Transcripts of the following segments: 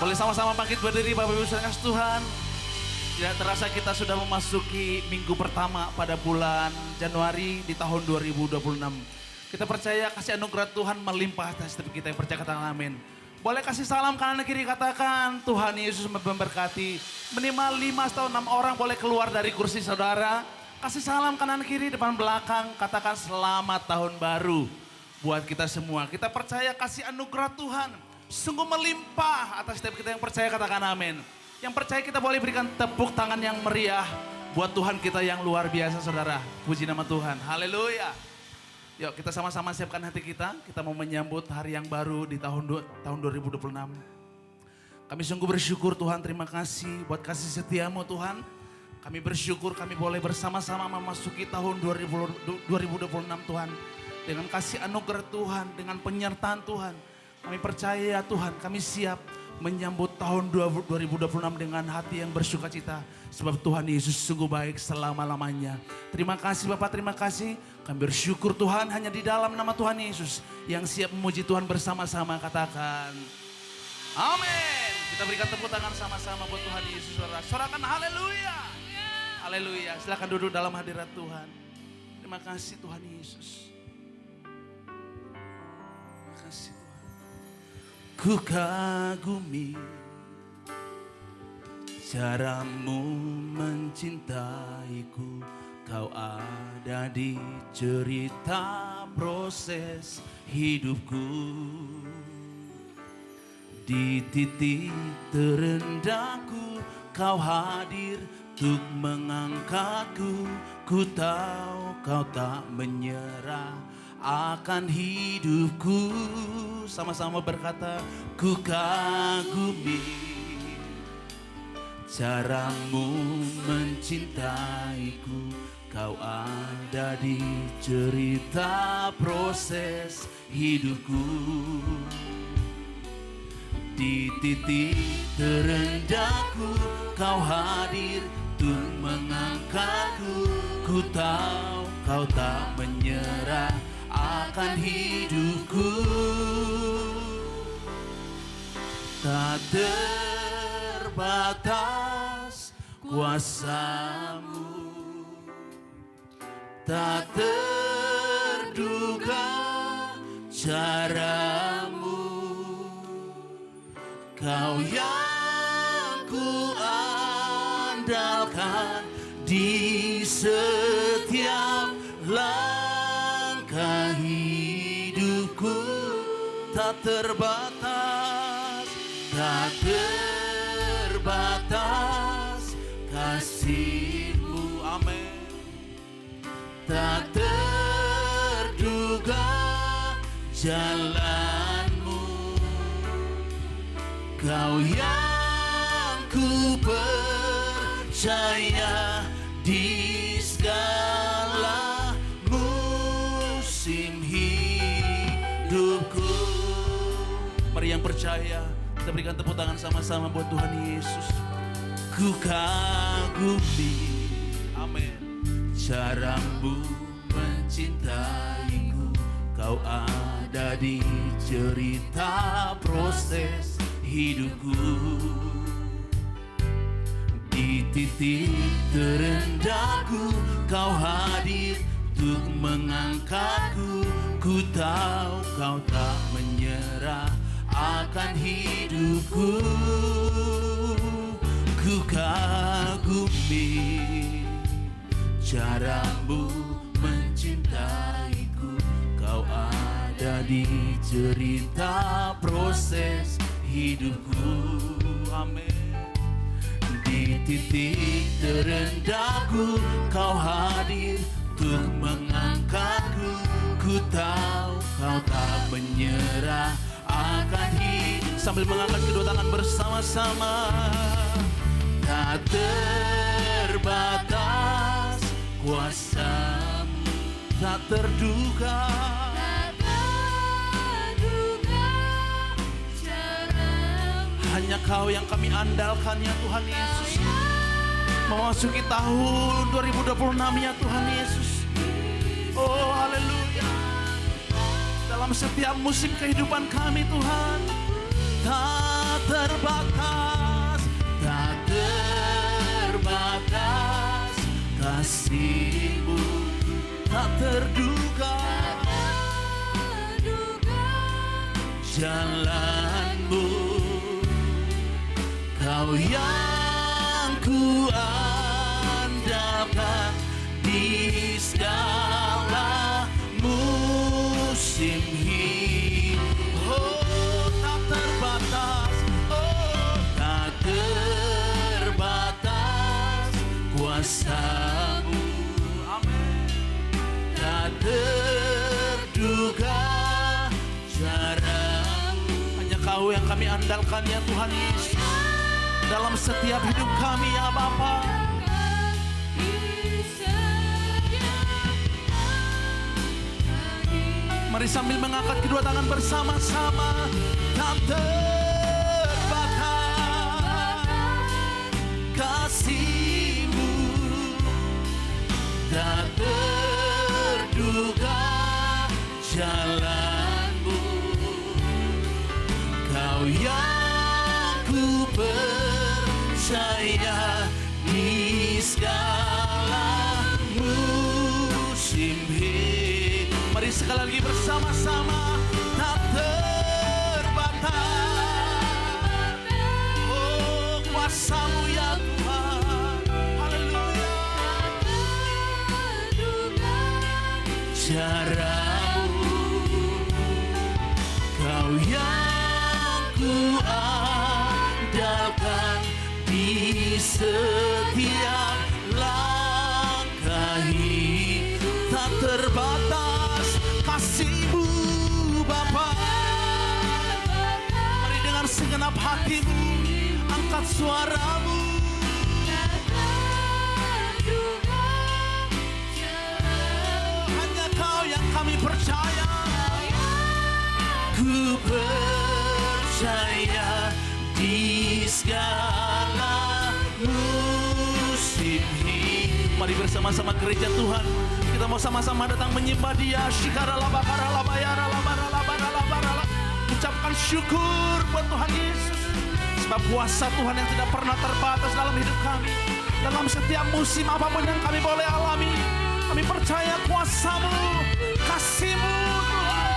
Boleh sama-sama bangkit berdiri Bapak Ibu saudara kasih Tuhan. Tidak terasa kita sudah memasuki minggu pertama pada bulan Januari di tahun 2026. Kita percaya kasih anugerah Tuhan melimpah atas setiap kita yang percaya, katakan amin. Boleh kasih salam kanan kiri, katakan Tuhan Yesus memberkati. Minimal 5 atau 6 orang boleh keluar dari kursi saudara. Kasih salam kanan kiri, depan belakang, katakan selamat tahun baru buat kita semua. Kita percaya kasih anugerah Tuhan sungguh melimpah atas setiap kita yang percaya, katakan amin. Yang percaya kita boleh berikan tepuk tangan yang meriah buat Tuhan kita yang luar biasa saudara. Puji nama Tuhan, haleluya. Yuk kita sama-sama siapkan hati kita mau menyambut hari yang baru di tahun 2026. Kami sungguh bersyukur Tuhan, terima kasih buat kasih setiamu Tuhan. Kami bersyukur kami boleh bersama-sama memasuki tahun 2026 Tuhan. Dengan kasih anugerah Tuhan, dengan penyertaan Tuhan. Kami percaya Tuhan, kami siap menyambut tahun 2026 dengan hati yang bersuka cita. Sebab Tuhan Yesus sungguh baik selama-lamanya. Terima kasih Bapak, terima kasih. Kami bersyukur Tuhan hanya di dalam nama Tuhan Yesus yang siap memuji Tuhan bersama-sama, katakan amin. Kita berikan tepuk tangan sama-sama buat Tuhan Yesus. Sorakan haleluya. Haleluya. Silakan duduk dalam hadirat Tuhan. Terima kasih Tuhan Yesus. Terima kasih Tuhan. Ku kagumi caramu mencintaiku. Kau ada di cerita proses hidupku. Di titik terendahku kau hadir untuk mengangkatku. Ku tahu kau tak menyerah akan hidupku. Sama-sama berkata, ku kagumi caramu mencintaiku. Kau ada di cerita proses hidupku. Di titik terendahku kau hadir untuk mengangkatku. Ku tahu kau tak menyerah akan hidupku. Tak terbatas kuasamu, tak terduga caramu. Kau yang ku andalkan di setiap langkah hidupku. Tak terbatas, tak terbatas kasih-Mu, amin. Tak terduga jalan-Mu. Kau yang ku percaya di segala musim hidupku. Mari yang percaya, kita berikan tepuk tangan sama-sama buat Tuhan Yesus. Ku kagumi, amin, caramu mencintaiku. Kau ada di cerita proses hidupku. Di titik terendahku kau hadir untuk mengangkatku. Ku tahu kau tak menyerah akan hidupku. Ku kagumi caramu mencintaiku. Kau ada di cerita proses hidupku, amin. Di titik terendahku kau hadir untuk mengangkatku. Ku tahu kau tak menyerah akan hidup. Sambil mengangkat kedua tangan bersama-sama. Tak terbatas kuasamu, tak terduga caramu. Hanya kau yang kami andalkan ya Tuhan Yesus. Memasuki tahun 2026 ya Tuhan Yesus. Oh haleluya. Dalam setiap musim kehidupan kami Tuhan, tak terbatas kasih-Mu tak terduga, jalan-Mu Kau yang ku andalkan di segala musim hidup. Oh, tak terbatas, oh, tak terbatas kuasa-Mu. Amin. Tak terduga cara-Mu. Hanya Kau yang kami andalkan ya Tuhan Yesus. Dalam setiap hidup kami ya Bapa. Mari sambil mengangkat kedua tangan bersama-sama. Tak terbatas kasih-Mu, tak terduga jalan-Mu. Kau yang ku percaya di segala musim hidup. Mari sekali lagi bersama-sama. Tak terbatas, oh kuasa-Mu ya Tuhan. Haleluya. Cara-Mu, Kau yang ku andalkan di setiap langkah hidup. Tak terbatas kasih-Mu Bapa. Mari dengan segenap hatimu angkat suara-Mu. Hanya Kau yang kami percaya. Ku percaya di segala musim hidup. Mari bersama-sama gereja Tuhan, kita mau sama-sama datang menyembah Dia. Ucapkan syukur buat Tuhan Yesus, sebab kuasa Tuhan yang tidak pernah terbatas dalam hidup kami. Dalam setiap musim apapun yang kami boleh alami, kami percaya kuasa-Mu, kasih-Mu Tuhan.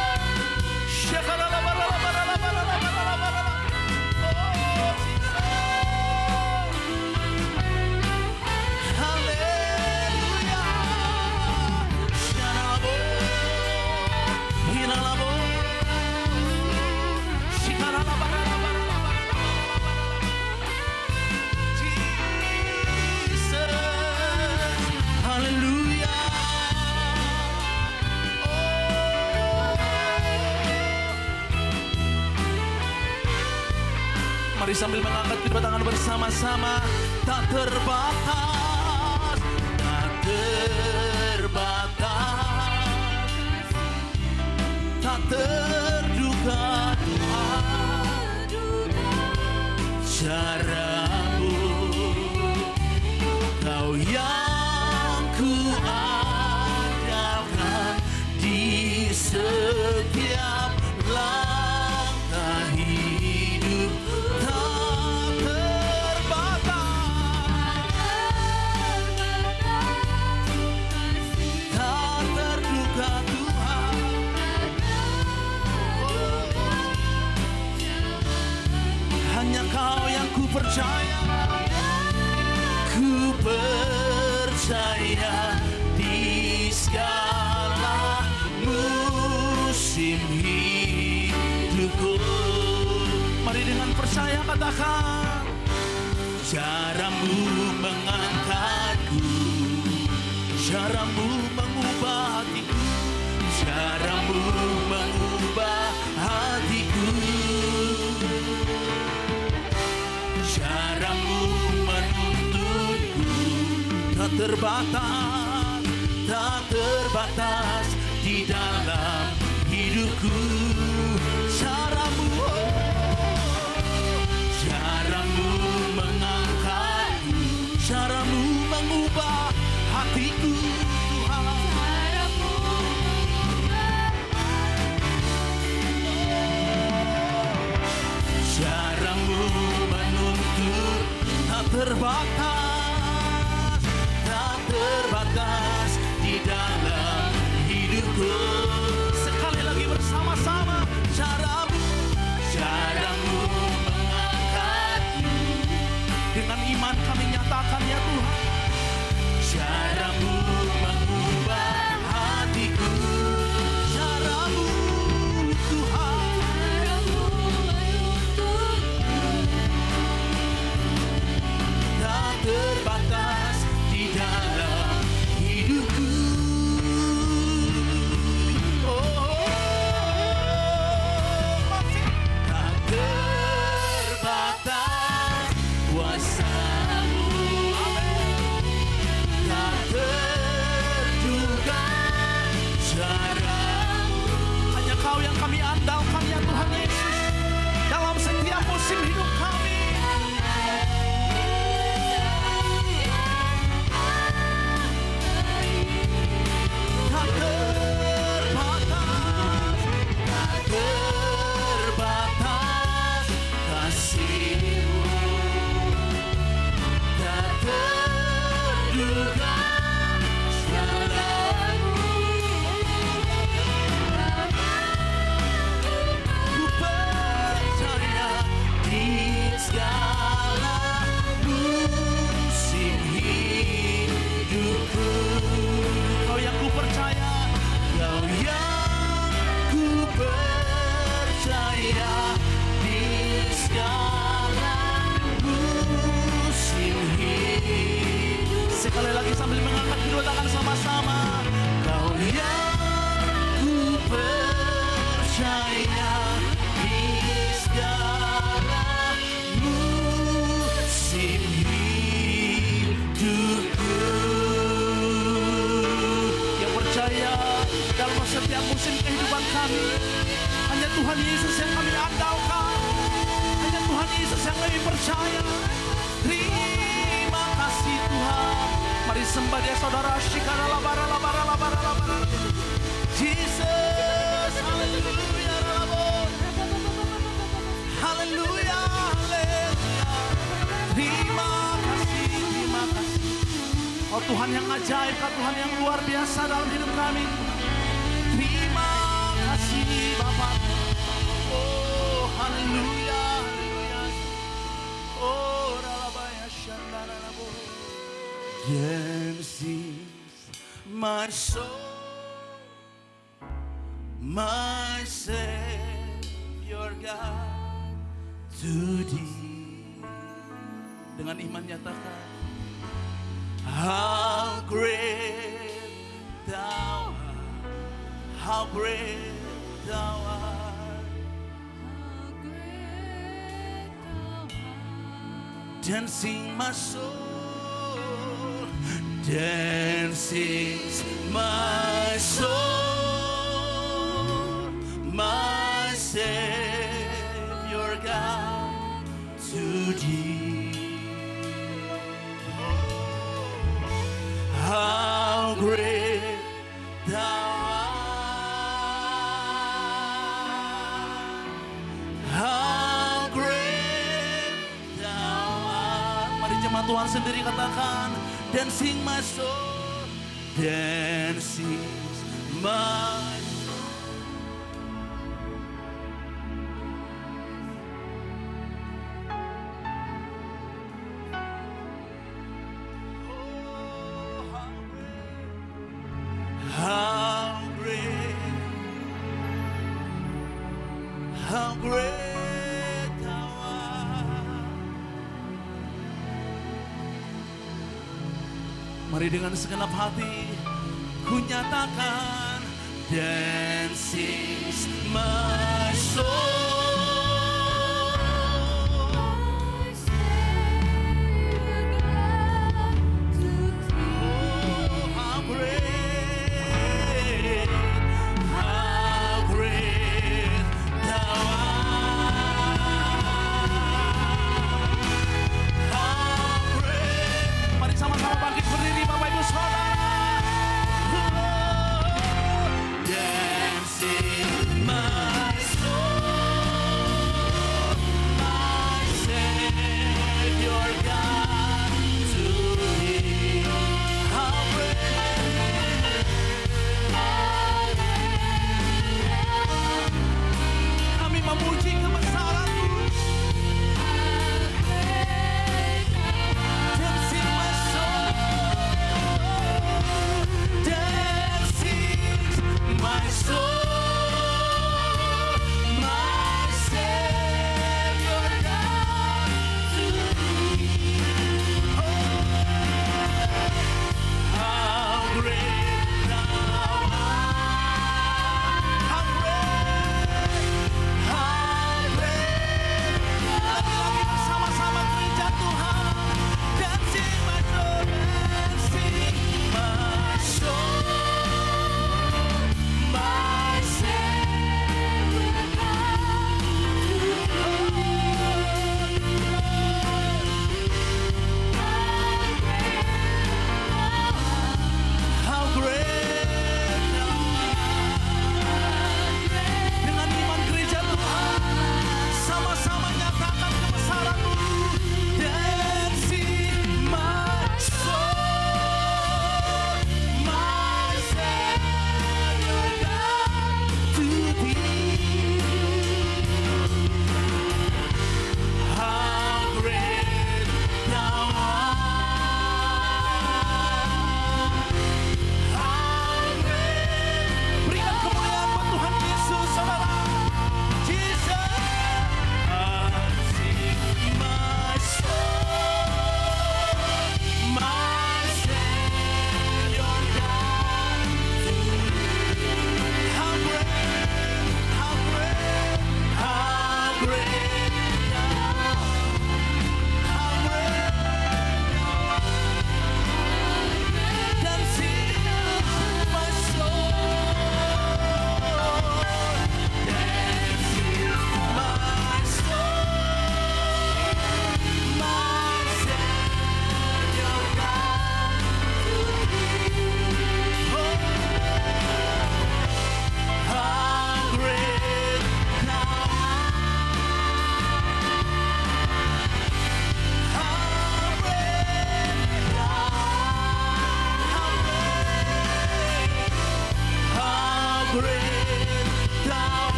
Mari sambil mengangkat kedua tangan bersama-sama. Tak terbatas, tak terbatas, tak terduga Tuhan. Cara-Mu, Kau yang ku andalkan di setiap langkah hidup. Kau yang ku percaya, ku percaya di segala musim hidupku. Mari dengan percaya katakan, cara-Mu mengangkatku, cara-Mu mengubah hatiku, cara-Mu mengubah hatiku. Cara-Mu menuntunku, tak terbatas, tak terbatas di dalam hidupku. Cara-Mu, cara-Mu mengangkatku, cara-Mu mengubah hatiku. Cara-Mu menuntun tak terbatas, tak terbatas. dalam hidupku. Sekali lagi bersama-sama, caramu mengangkatku. Dengan iman kami nyatakan ya Tuhan, caramu mengubah hatiku. Caramu Tuhan, tak terbatas di dalam hidupku. Tak terbatas kuasa-Mu, tak terduga cara-Mu. Hanya Kau yang kami andalkan ya Tuhan Yesus, dalam setiap musim hidup kami. Tak terbatas kasih-Mu, tak terduga cara-Mu. Ku percaya di segala musim hidupku. Kau yang ku percaya, Kau yang ku percaya di segala musim hidup. Sekali lagi sambil mengangkat kedua tangan sama-sama. Kau yang ku percaya di segala musim hidupku. Yang percaya dalam setiap musim kehidupan kami, hanya Tuhan Yesus yang kami andalkan, hanya Tuhan Yesus yang kami percaya. Terima kasih Tuhan. Mari sembah dia saudara. Shikara labara labara labara labara. Jesus, haleluya, haleluya, haleluya. Terima kasih, terima kasih. Oh Tuhan yang ajaib, Tuhan yang luar biasa dalam hidup kami. Terima kasih Bapa. Oh haleluya, haleluya. Oh ralabaya shandarabo. Then sings my soul, my Savior God, to Thee. Dengan iman nyatakan, how great Thou art, how great Thou art. Then sing my soul, then sings my soul, my Savior God, to Thee. How great Thou art, how great Thou art. Mari jemaat Tuhan sendiri katakan, dan sing my soul, dan sings my how great Thou art. Mari dengan segenap hati ku nyatakan, dan sings my soul. Dancing my soul.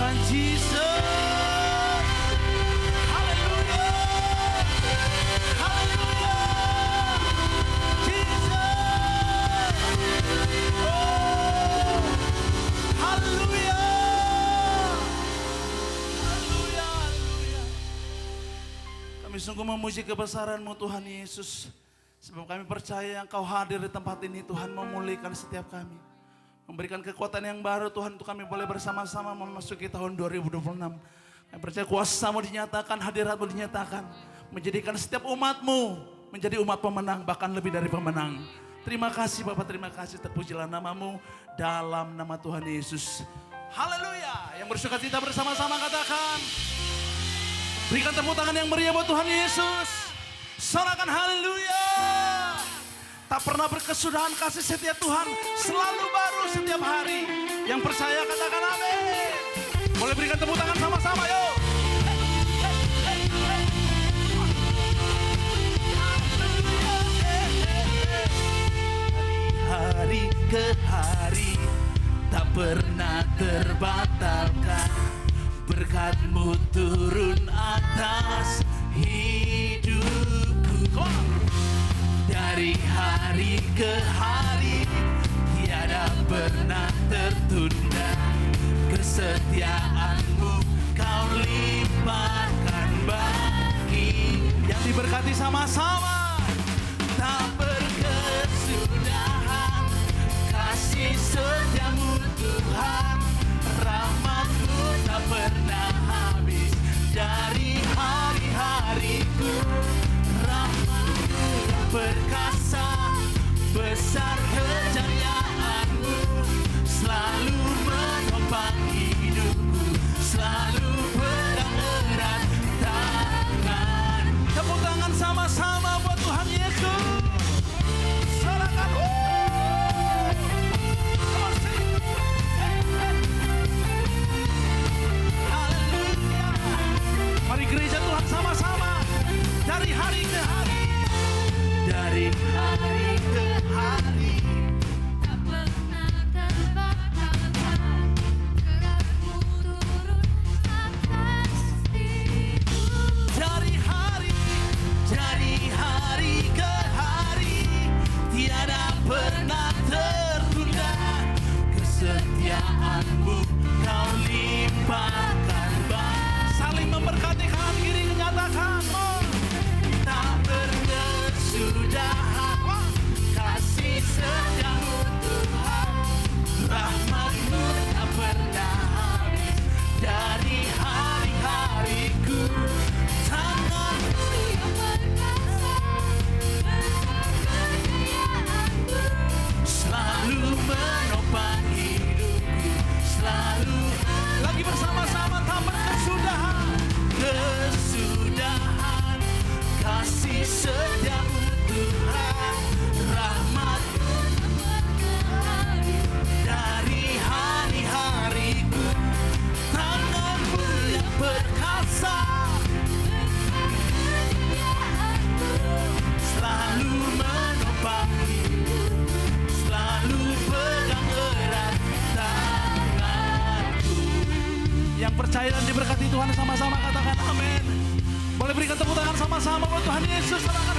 Tuhan Yesus. Haleluya. Haleluya. Jesus. Oh. Haleluya. Haleluya. Haleluya. Kami sungguh memuji kebesaran-Mu Tuhan Yesus. Sebab kami percaya Engkau hadir di tempat ini, Tuhan memulihkan setiap kami. Memberikan kekuatan yang baru Tuhan untuk kami boleh bersama-sama memasuki tahun 2026. Kami percaya kuasa-Mu dinyatakan, hadirat-Mu dinyatakan. Menjadikan setiap umat-Mu menjadi umat pemenang, bahkan lebih dari pemenang. Terima kasih Bapak, terima kasih. Terpujilah nama-Mu dalam nama Tuhan Yesus. Haleluya. Yang bersuka cita bersama-sama katakan. Berikan tepuk tangan yang meriah buat Tuhan Yesus. Sorakan haleluya. Tak pernah berkesudahan kasih setia Tuhan. Selalu baru setiap hari. Yang percaya katakan amin. Boleh berikan tepuk tangan sama-sama yuk. Hari ke hari tak pernah terbatalkan. Berkat-Mu turun atas hidupku. Dari hari ke hari tiada pernah tertunda. Kesetiaan-Mu Kau limpahkan bagi yang diberkati sama-sama. Tak berkesudahan kasih setia-Mu Tuhan. Rahmat-Mu tak pernah habis dari hari-hariku. Rahmat-Mu yang perkasa, besar kejayaan-Mu selalu menopang hidupku, selalu pegang erat tangan. Tepuk tangan sama-sama buat Tuhan Yesus. Sorakan. Mari gereja Tuhan sama-sama. Dari hari ke hari. Dari hari ke hari. Tak pernah terbatalkan. Gerak-Mu turun atas hidupku. Dari hari ke hari. Tiada pernah tertunda. Kesetiaan-Mu Kau limpahkan bagi. Saling memberkati kanan kiri nyatakan. Tak berkesudahan kasih setia-Mu Tuhan. Rahmat-Mu tak pernah habis dari hari-hariku. Tangan-Mu Yang perkasa, besar kejayaan-Mu selalu menopang hidupku, selalu. Lagi bersama-sama tak berkesudahan. Kesudahan kasih setia-Mu Tuhan. Rahmat-Mu dari hari-hariku. Tangan-Mu yang perkasa selalu menopang hidupku, selalu pegang erat tanganku. Yang percaya dan diberkati Tuhan sama-sama katakan amin. Boleh berikan tepuk tangan sama-sama buat Tuhan Yesus. Silakan.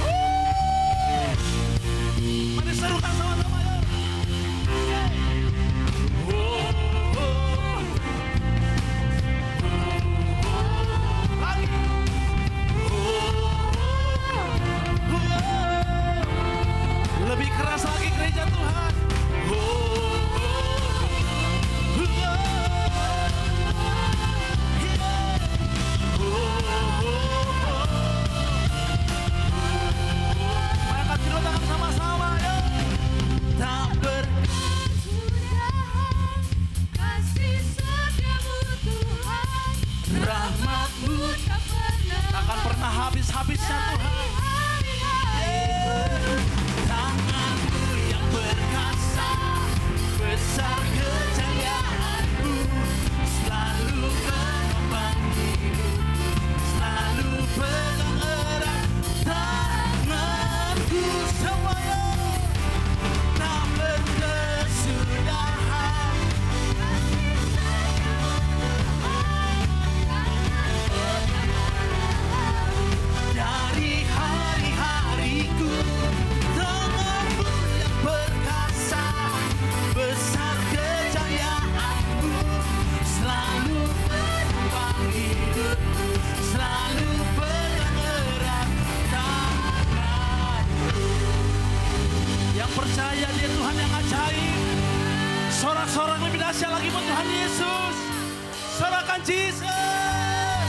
Mari serukan sama-sama ya. Lagi. Lebih keras lagi gereja Tuhan. Angkat kedua tangan sama-sama ya. Tak Kesudahan kasih setia-Mu Tuhan. Rahmat-Mu Tak pernah takkan pernah habis-habisnya Tuhan. Tangan-Mu yang perkasa, besar kejayaan-Mu selalu menopang hidupku, selalu pegang erat tanganku semuanya. Tak berkesudahan dahsyat lagi buat Tuhan Yesus. Sorakan Jesus.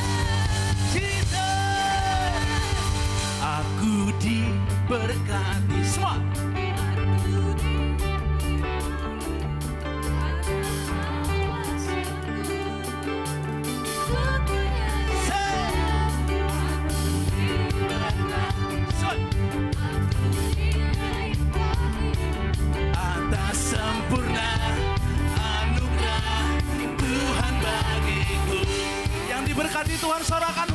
Jesus. Aku diberkati. Semua. Atas sempurna anugerah Tuhan bagiku. Yang diberkati Tuhan sorakan.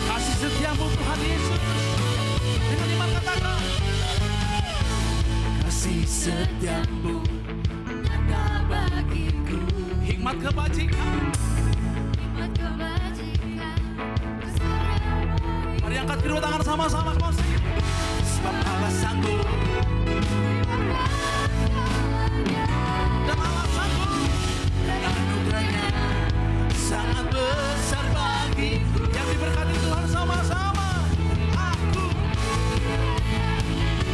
Kasih setiamu Tuhan Yesus. Dengan iman katakan. Kasih setiamu nyata bagiku. hikmat kebajikan. Hikmat kebajikan keselamatan. Mari angkat kedua tangan sama-sama. Sebab Allah sanggup dan Allah sanggup dan anugerahnya sangat besar bagiku. Yang diberkati Tuhan sama-sama. Aku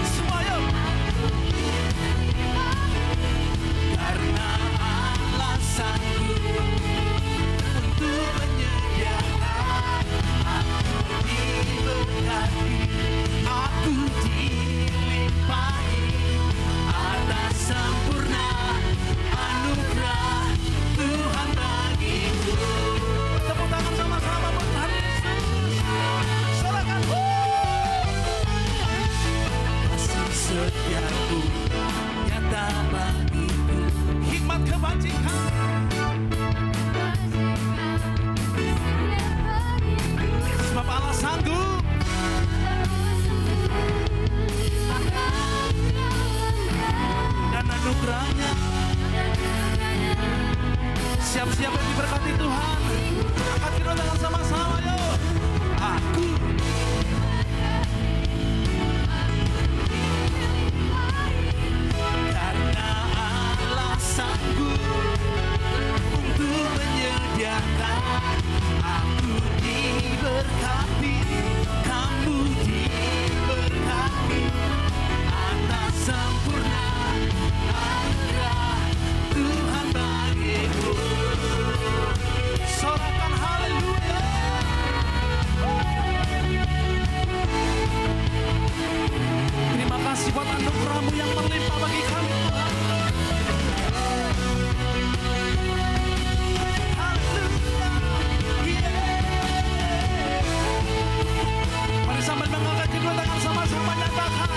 semua yuk. Karena Allah sanggup untuk menyediakan. Aku diberkati, aku dilimpahi atas sempurna anugerah Tuhan bagiku. Tepuk tangan sama-sama buat Tuhan Yesus. Sorakan. Kasih setiamu nyata bagiku. Hikmat kebajikan. Sebab Allah sanggup dan anugerahnya. Siap-siap yang diberkati Tuhan. Angkat kedua tangan sama-sama yuk. Aku karena Allah sanggup untuk menyediakan. Aku diberkati, kamu diberkati atas sempurna anugerah Tuhan bagiku. Sorakan haleluya. Terima kasih buat anugerah-Mu yang melimpah bagi kami Tuhan. Haleluya. Mari sambil mengangkat kedua tangan sama-sama nyatakan.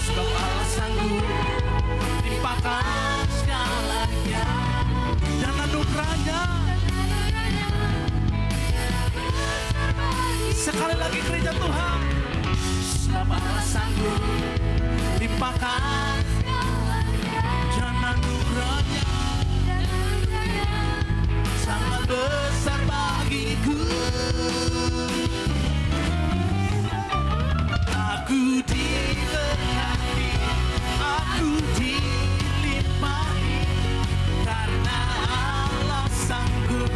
Sebab Allah sanggup limpahkan segalanya dan anugerahnya. Sekali lagi gereja Tuhan. Sebab Allah sanggup limpahkan dan anugerahnya sangat besar bagiku. Aku diberkati, aku dilimpahi karena Allah sanggup.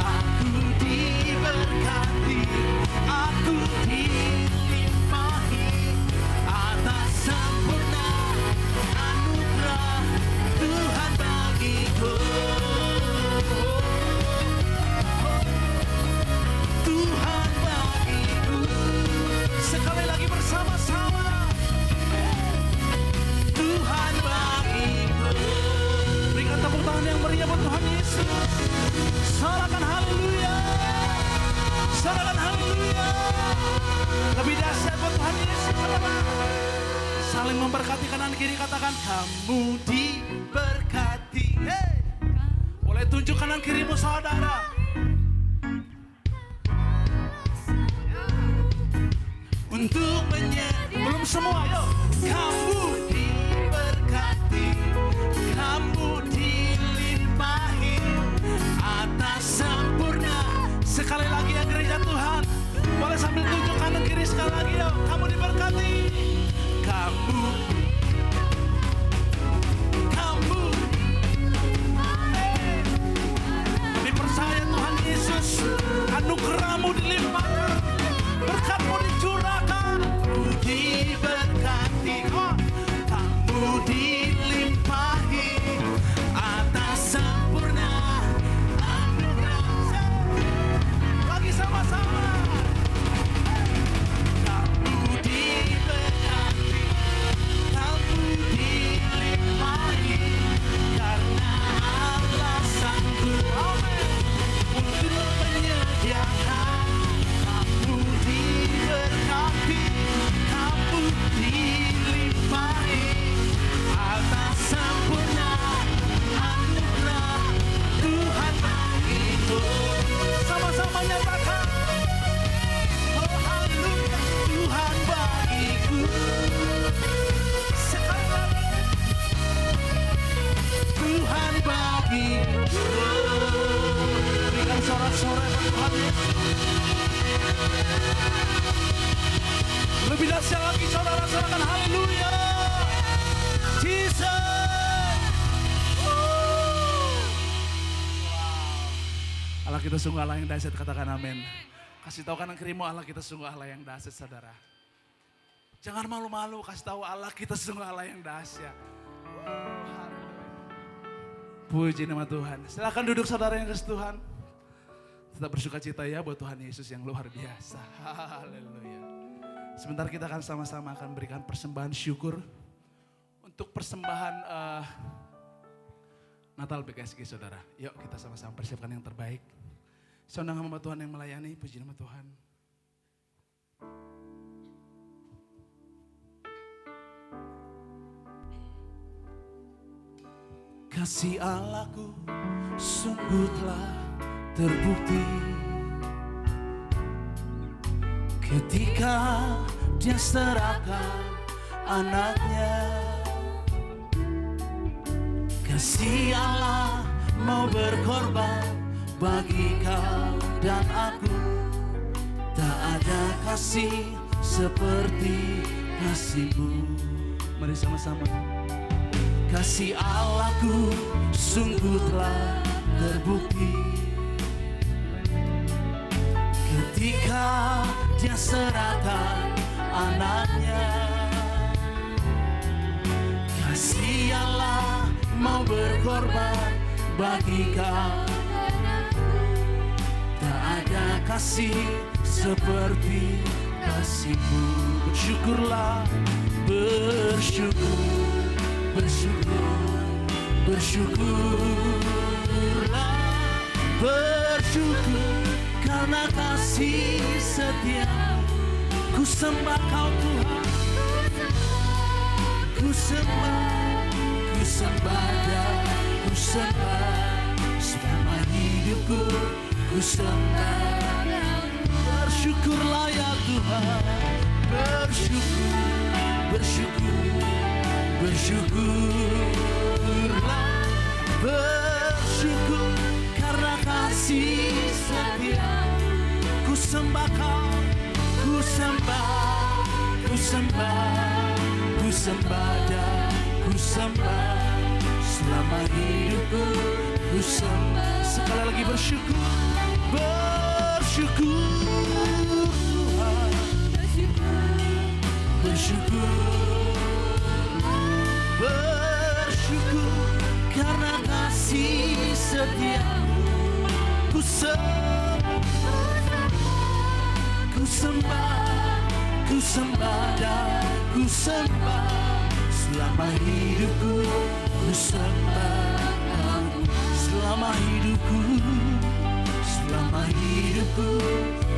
Aku diberkati, aku dilimpahi atas sempurna anugerah Tuhan bagiku. Tuhan bagiku. Sekali lagi bersama-sama. Tuhan bagiku. Berikan tepuk tangan yang meriah buat Tuhan Yesus. Sorakan haleluya. Sorakan haleluya. Lebih dahsyat buat Tuhan Yesus. Saling memberkati kanan kiri, katakan kamu diberkati. Hey. Boleh tunjuk kanan kirimu saudara. Untuk belum semua yuk. Kamu diberkati, kamu dilimpahi atas sempurna. Sekali lagi ya gereja Tuhan. Boleh sambil tunjuk kanan kiri sekali lagi yuk. Kamu diberkati. Kamu Lebih dahsyat lagi saudara rasakan haleluya. Jesus. Allah kita sungguh Allah yang dahsyat, katakan amin. Kasih tahu kanan kirimu, Allah kita sungguh Allah yang dahsyat saudara. Jangan malu-malu, kasih tahu Allah kita sungguh Allah yang dahsyat. Puji nama Tuhan. Silakan duduk saudara yang kasih Tuhan. Tetap bersuka cita ya buat Tuhan Yesus yang luar biasa. Haleluya. Sebentar kita akan sama-sama akan berikan persembahan syukur. Untuk persembahan Natal BKSG saudara. Yuk kita sama-sama persiapkan yang terbaik. Saudara hamba Tuhan yang melayani, puji nama Tuhan. Kasih Allahku sungguh telah terbukti ketika Dia serahkan anaknya. Kasih Allah mau berkorban bagi kau dan aku. Tak ada kasih seperti kasih-Mu. Mari sama-sama. Kasih Allahku sungguh telah terbukti ketika Dia serahkan anaknya. Kasih Allah mau berkorban bagi kau. Tak ada kasih seperti kasih-Mu. Bersyukurlah, bersyukur. Bersyukurlah, bersyukur karena kasih setia. Ku sembah Kau Tuhan, ku sembah dan ku sembah selama hidupku. Ku sembah, bersyukurlah ya Tuhan, bersyukurlah, bersyukur karena kasih setia. Ku sembah Kau, ku sembah dan ku sembah selama hidupku. Ku sembah, sekali lagi bersyukur Tuhan, bersyukur karena kasih setia-Mu. Ku sembah dan ku sembah selama hidupku. Ku sembah selama hidupku.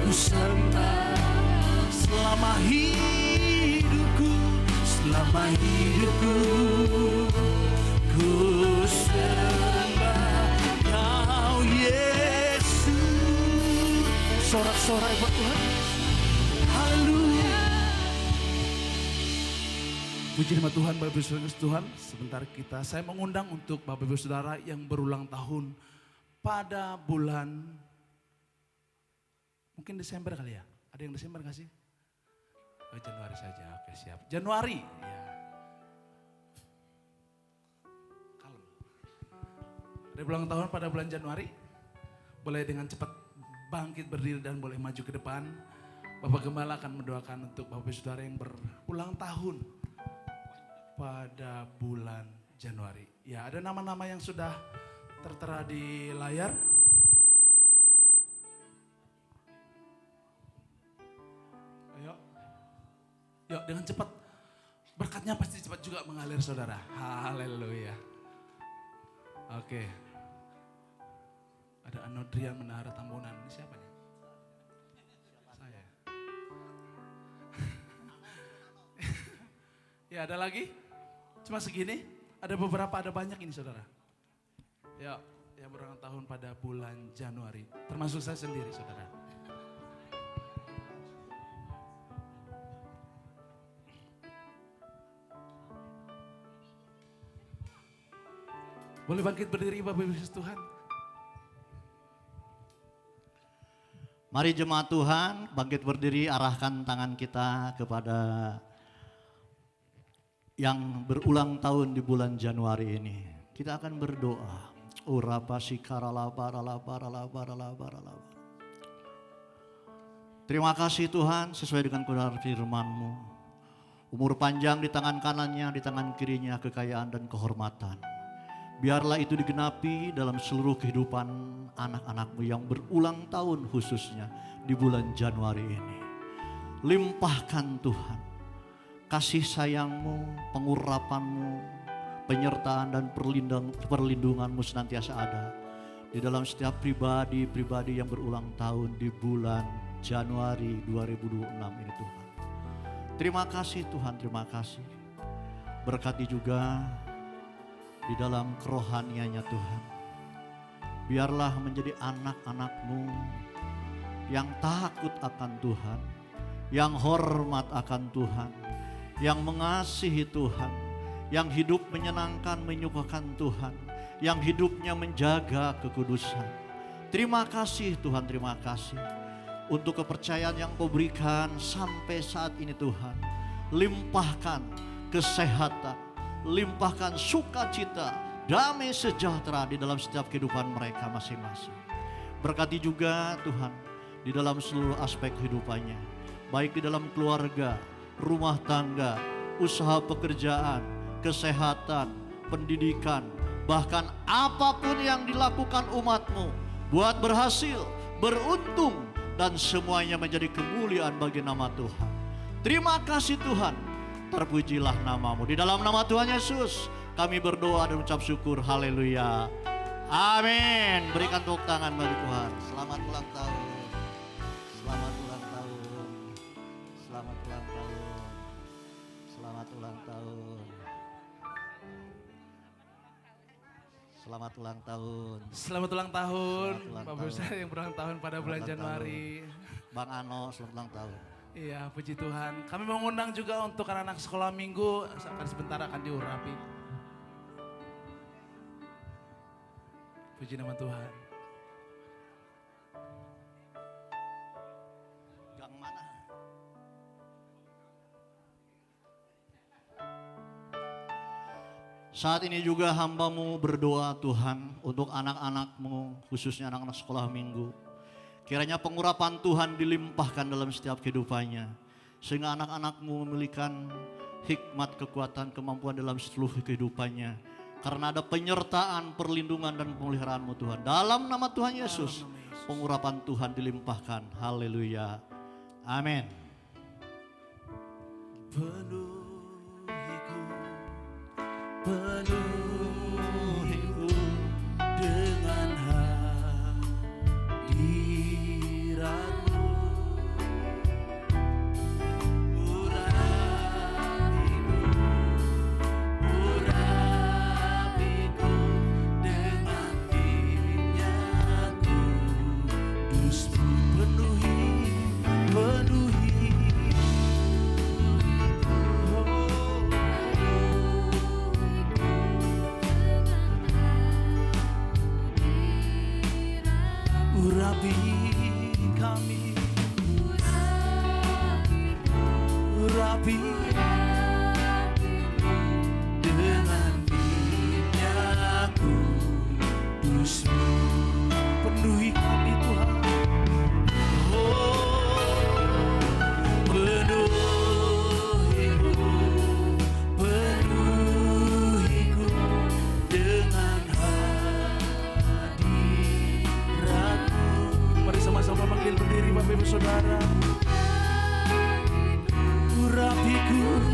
Ku sembah selama hidupku. Ku sembah Kau Yesus. Sorak-sorai buat Tuhan. Haleluya. Puji nama Tuhan, Bapak Ibu Saudara Tuhan. Sebentar saya mengundang untuk Bapak Ibu Saudara yang berulang tahun pada bulan mungkin Desember kali ya. Ada yang Desember gak sih? Oh, Januari saja, oke siap. Januari, ya. Kalem. Ada ulang tahun pada bulan Januari, boleh dengan cepat bangkit berdiri dan boleh maju ke depan. Bapak Gembala akan mendoakan untuk Bapak Saudara yang berulang tahun pada bulan Januari. Ya, ada nama-nama yang sudah tertera di layar. Yuk dengan cepat, berkatnya pasti cepat juga mengalir saudara. Haleluya. Oke. Ada Anodrian Menara Tambunan. Ini siapa nih? Saya. Ya ada lagi? Cuma segini? Ada beberapa, ada banyak ini saudara. Ya, yang berulang tahun pada bulan Januari. Termasuk saya sendiri saudara. Boleh bangkit berdiri Bapak Ibu Tuhan. Mari jemaat Tuhan bangkit berdiri, arahkan tangan kita kepada yang berulang tahun di bulan Januari ini. Kita akan berdoa. Terima kasih Tuhan, sesuai dengan kebenaran firman-Mu. Umur panjang di tangan kanannya, di tangan kirinya kekayaan dan kehormatan. Biarlah itu digenapi dalam seluruh kehidupan anak-anak-Mu yang berulang tahun khususnya di bulan Januari ini. Limpahkan Tuhan kasih sayang-Mu, pengurapan-Mu, penyertaan dan perlindungan-Mu senantiasa ada di dalam setiap pribadi-pribadi yang berulang tahun di bulan Januari 2026 ini Tuhan. Terima kasih Tuhan, terima kasih. Berkati juga di dalam kerohaniannya Tuhan. Biarlah menjadi anak-anak-Mu yang takut akan Tuhan, yang hormat akan Tuhan, yang mengasihi Tuhan, yang hidup menyenangkan, menyukakan Tuhan, yang hidupnya menjaga kekudusan. Terima kasih Tuhan, terima kasih untuk kepercayaan yang Kau berikan sampai saat ini Tuhan. Limpahkan kesehatan, limpahkan sukacita, damai sejahtera di dalam setiap kehidupan mereka masing-masing. Berkati juga Tuhan di dalam seluruh aspek kehidupannya, baik di dalam keluarga, rumah tangga, usaha pekerjaan, kesehatan, pendidikan, bahkan apapun yang dilakukan umat-Mu buat berhasil, beruntung, dan semuanya menjadi kemuliaan bagi nama Tuhan. Terima kasih Tuhan, terpujilah nama-Mu. Di dalam nama Tuhan Yesus kami berdoa dan ucap syukur. Haleluya. Amin. Berikan tepuk tangan bagi Tuhan. Selamat ulang tahun. Selamat ulang tahun. Selamat ulang tahun. Selamat ulang tahun. Selamat ulang tahun. Selamat ulang tahun, Selamat ulang Bapak tahun. Ibu yang berulang tahun pada Selamat bulan ulang Januari. Bang Ano, selamat ulang tahun. Iya, puji Tuhan. Kami mengundang juga untuk anak-anak sekolah minggu, akan sebentar akan diurapi. Puji nama Tuhan. Gang mana? Saat ini juga hamba-Mu berdoa Tuhan untuk anak-anak-Mu, khususnya anak-anak sekolah minggu. Kiranya pengurapan Tuhan dilimpahkan dalam setiap kehidupannya, sehingga anak-anak-Mu memiliki hikmat, kekuatan, kemampuan dalam seluruh kehidupannya. Karena ada penyertaan, perlindungan dan pemeliharaan-Mu Tuhan. Dalam nama Tuhan Yesus, pengurapan Tuhan dilimpahkan. Haleluya. Amin. Penuhiku dengan hadirat-Mu, urapiku dengan minyak kudus-Mu. Penuhi urapi kami, urapi dengan minyak kudus-Mu. Penuhi kami Tuhan, penuhiku dengan hadirat-Mu. Mari sama-sama panggil berdiri Bapak Ibu Saudara. Urapiku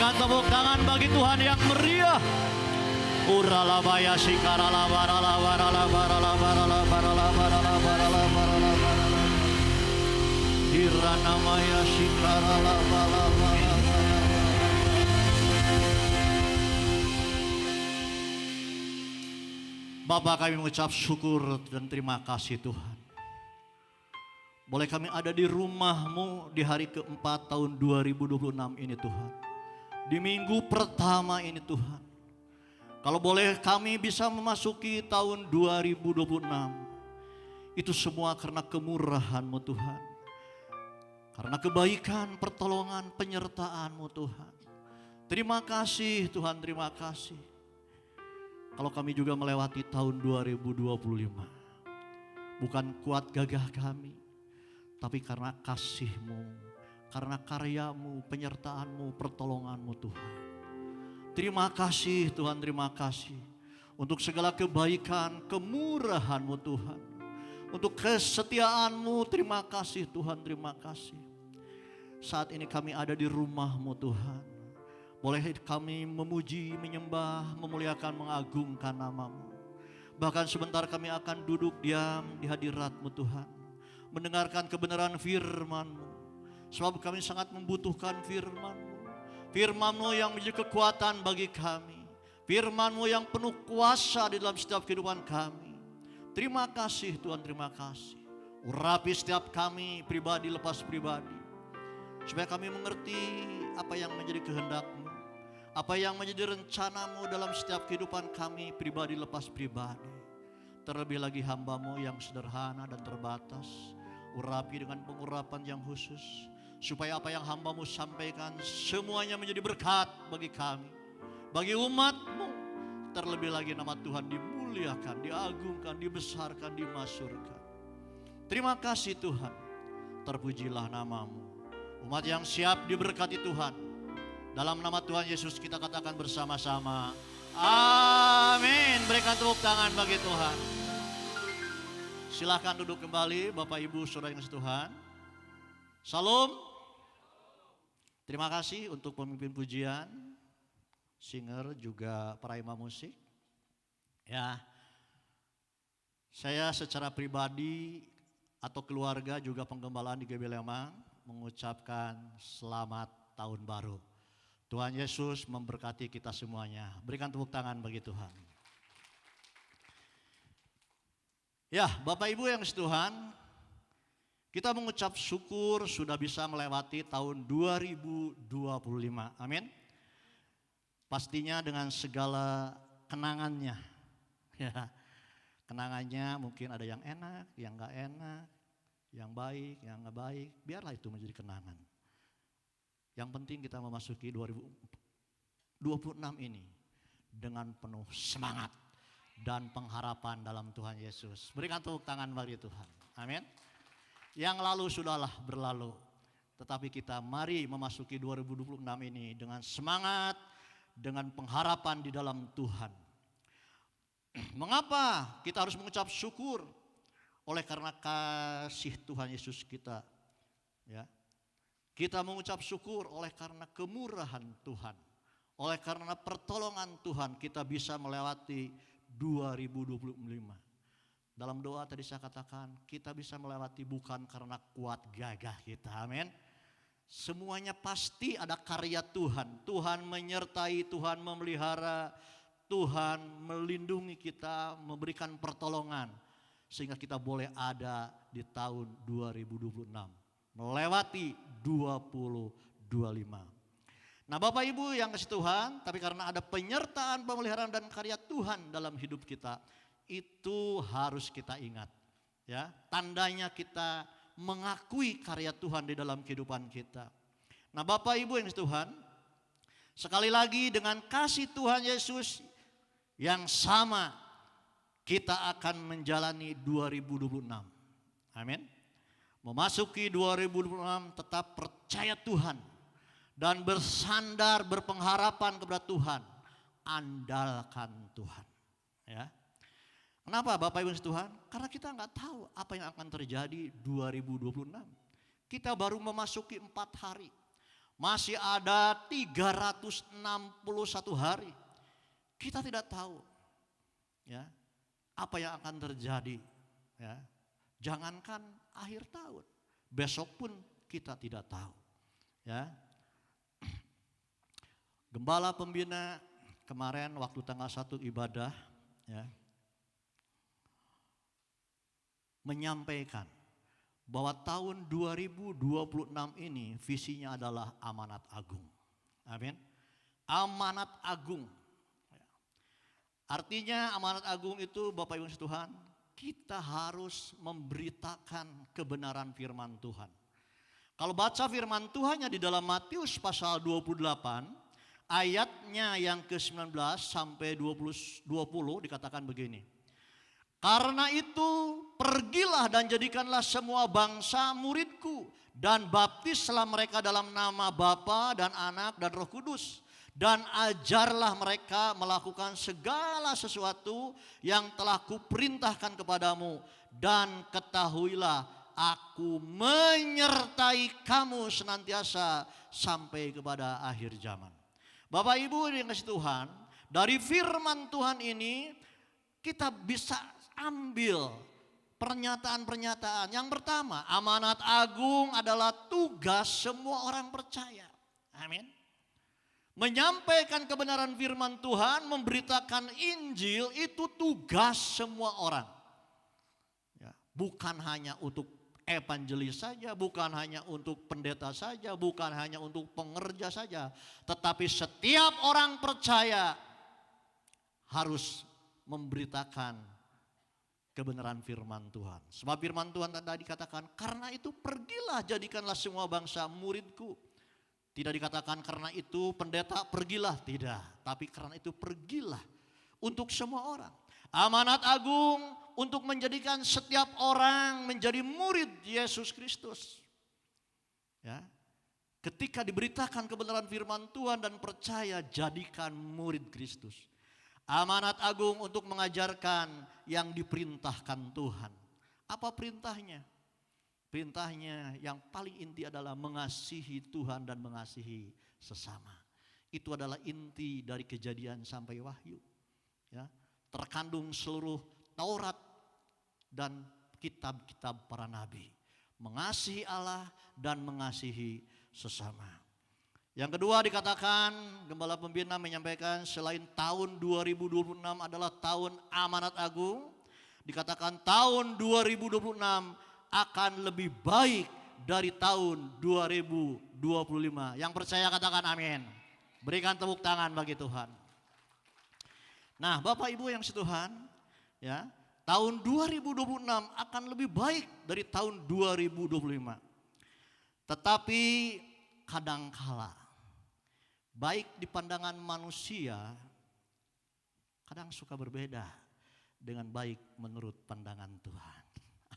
Berikan tepuk tangan bagi Tuhan yang meriah. Uralabaya sikarala barala barala barala barala barala barala barala barala barala. Hiranamaya sikarala barala barala. Bapa, kami mengucap syukur dan terima kasih Tuhan. Boleh kami ada di rumah-Mu di hari keempat tahun 2026 ini Tuhan. Di minggu pertama ini Tuhan. Kalau boleh kami bisa memasuki tahun 2026. Itu semua karena kemurahan-Mu Tuhan. Karena kebaikan, pertolongan, penyertaan-Mu Tuhan. Terima kasih Tuhan, terima kasih. Kalau kami juga melewati tahun 2025. Bukan kuat gagah kami. Tapi karena kasih-Mu, karena karya-Mu, penyertaan-Mu, pertolongan-Mu Tuhan. Terima kasih Tuhan, terima kasih. Untuk segala kebaikan, kemurahan-Mu Tuhan. Untuk kesetiaan-Mu, terima kasih Tuhan, terima kasih. Saat ini kami ada di rumah-Mu Tuhan. Boleh kami memuji, menyembah, memuliakan, mengagungkan nama-Mu. Bahkan sebentar kami akan duduk diam di hadirat-Mu Tuhan. Mendengarkan kebenaran firman-Mu. Sebab kami sangat membutuhkan firman-Mu. Firman-Mu yang menjadi kekuatan bagi kami. Firman-Mu yang penuh kuasa di dalam setiap kehidupan kami. Terima kasih Tuhan, terima kasih. Urapi setiap kami pribadi lepas pribadi. Supaya kami mengerti apa yang menjadi kehendak-Mu. Apa yang menjadi rencana-Mu dalam setiap kehidupan kami pribadi lepas pribadi. Terlebih lagi hamba-Mu yang sederhana dan terbatas. Urapi dengan pengurapan yang khusus. Supaya apa yang hamba-Mu sampaikan semuanya menjadi berkat bagi kami. Bagi umat-Mu. Terlebih lagi nama Tuhan dimuliakan, diagungkan, dibesarkan, dimasyurkan. Terima kasih Tuhan. Terpujilah nama-Mu. Umat yang siap diberkati Tuhan. Dalam nama Tuhan Yesus kita katakan bersama-sama. Amin. Berikan tepuk tangan bagi Tuhan. Silakan duduk kembali Bapak Ibu Saudara yang kasih Tuhan. Salam. Terima kasih untuk pemimpin pujian, singer juga para imam musik. Ya, saya secara pribadi atau keluarga juga penggembalaan di GB Lemang mengucapkan selamat tahun baru. Tuhan Yesus memberkati kita semuanya. Berikan tepuk tangan bagi Tuhan. Ya, Bapak Ibu yang kasih Tuhan, kita mengucap syukur sudah bisa melewati tahun 2025. Amin. Pastinya dengan segala kenangannya. Ya, kenangannya mungkin ada yang enak, yang gak enak, yang baik, yang gak baik. Biarlah itu menjadi kenangan. Yang penting kita memasuki 2026 ini dengan penuh semangat dan pengharapan dalam Tuhan Yesus. Berikan tepuk tangan bagi Tuhan. Amin. Yang lalu sudahlah berlalu. Tetapi kita mari memasuki 2026 ini dengan semangat, dengan pengharapan di dalam Tuhan. Mengapa kita harus mengucap syukur? Oleh karena kasih Tuhan Yesus kita. Ya. Kita mengucap syukur oleh karena kemurahan Tuhan. Oleh karena pertolongan Tuhan kita bisa melewati 2025. Dalam doa tadi saya katakan kita bisa melewati bukan karena kuat gagah kita, amin. Semuanya pasti ada karya Tuhan. Tuhan menyertai, Tuhan memelihara, Tuhan melindungi kita, memberikan pertolongan. Sehingga kita boleh ada di tahun 2026. Melewati 2025. Nah Bapak Ibu yang kasih Tuhan, tapi karena ada penyertaan, pemeliharaan dan karya Tuhan dalam hidup kita, itu harus kita ingat. Ya, tandanya kita mengakui karya Tuhan di dalam kehidupan kita. Nah Bapak Ibu yang kasih Tuhan, sekali lagi dengan kasih Tuhan Yesus yang sama, kita akan menjalani 2026. Amin. Memasuki 2026 tetap percaya Tuhan dan bersandar berpengharapan kepada Tuhan, andalkan Tuhan. Ya. Kenapa Bapak Ibu Tuhan? Karena kita nggak tahu apa yang akan terjadi 2026. Kita baru memasuki 4 hari. Masih ada 361 hari. Kita tidak tahu ya, apa yang akan terjadi. Ya. Jangankan akhir tahun, besok pun kita tidak tahu. Ya. Gembala pembina kemarin waktu tanggal 1 ibadah ya, menyampaikan bahwa tahun 2026 ini visinya adalah amanat agung. Amin. Amanat agung. Artinya amanat agung itu Bapak Ibu Tuhan, kita harus memberitakan kebenaran firman Tuhan. Kalau baca firman Tuhannya di dalam Matius pasal 28 ayatnya yang ke-19 sampai 20 dikatakan begini. Karena itu pergilah dan jadikanlah semua bangsa muridku dan baptislah mereka dalam nama Bapa dan Anak dan Roh Kudus. Dan ajarlah mereka melakukan segala sesuatu yang telah kuperintahkan kepadamu. Dan ketahuilah aku menyertai kamu senantiasa sampai kepada akhir zaman. Bapak Ibu yang kasih Tuhan, dari firman Tuhan ini kita bisa ambil pernyataan-pernyataan. Yang pertama, amanat agung adalah tugas semua orang percaya. Amin. Menyampaikan kebenaran firman Tuhan, memberitakan Injil itu tugas semua orang. Ya, bukan hanya untuk evangelis saja, bukan hanya untuk pendeta saja, bukan hanya untuk pengerja saja. Tetapi setiap orang percaya harus memberitakan kebenaran firman Tuhan. Sebab firman Tuhan tadi dikatakan, karena itu pergilah jadikanlah semua bangsa muridku. Tidak dikatakan karena itu pendeta pergilah, tidak. Tapi karena itu pergilah untuk semua orang. Amanat agung untuk menjadikan setiap orang menjadi murid Yesus Kristus. Ya. Ketika diberitakan kebenaran firman Tuhan dan percaya, jadikan murid Kristus. Amanat agung untuk mengajarkan yang diperintahkan Tuhan. Apa perintahnya? Perintahnya yang paling inti adalah mengasihi Tuhan dan mengasihi sesama. Itu adalah inti dari Kejadian sampai Wahyu. Ya, terkandung seluruh Taurat dan kitab-kitab para nabi. Mengasihi Allah dan mengasihi sesama. Yang kedua dikatakan, Gembala Pembina menyampaikan selain tahun 2026 adalah tahun amanat agung. Dikatakan tahun 2026 akan lebih baik dari tahun 2025. Yang percaya katakan amin. Berikan tepuk tangan bagi Tuhan. Nah, Bapak Ibu yang setuhan, ya, tahun 2026 akan lebih baik dari tahun 2025. Tetapi kadangkala baik di pandangan manusia kadang suka berbeda dengan baik menurut pandangan Tuhan.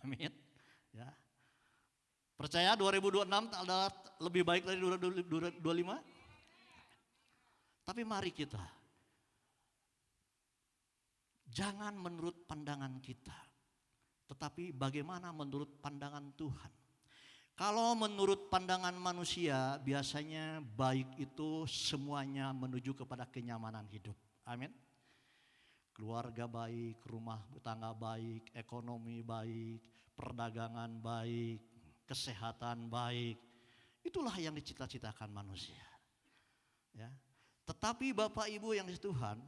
Amin. Ya. Percaya 2026 adalah lebih baik dari 2025? Tapi mari kita jangan menurut pandangan kita, tetapi bagaimana menurut pandangan Tuhan. Kalau menurut pandangan manusia biasanya baik itu semuanya menuju kepada kenyamanan hidup. Amin. Keluarga baik, rumah tangga baik, ekonomi baik, perdagangan baik, kesehatan baik. Itulah yang dicita-citakan manusia. Ya. Tetapi Bapak Ibu yang di Tuhan,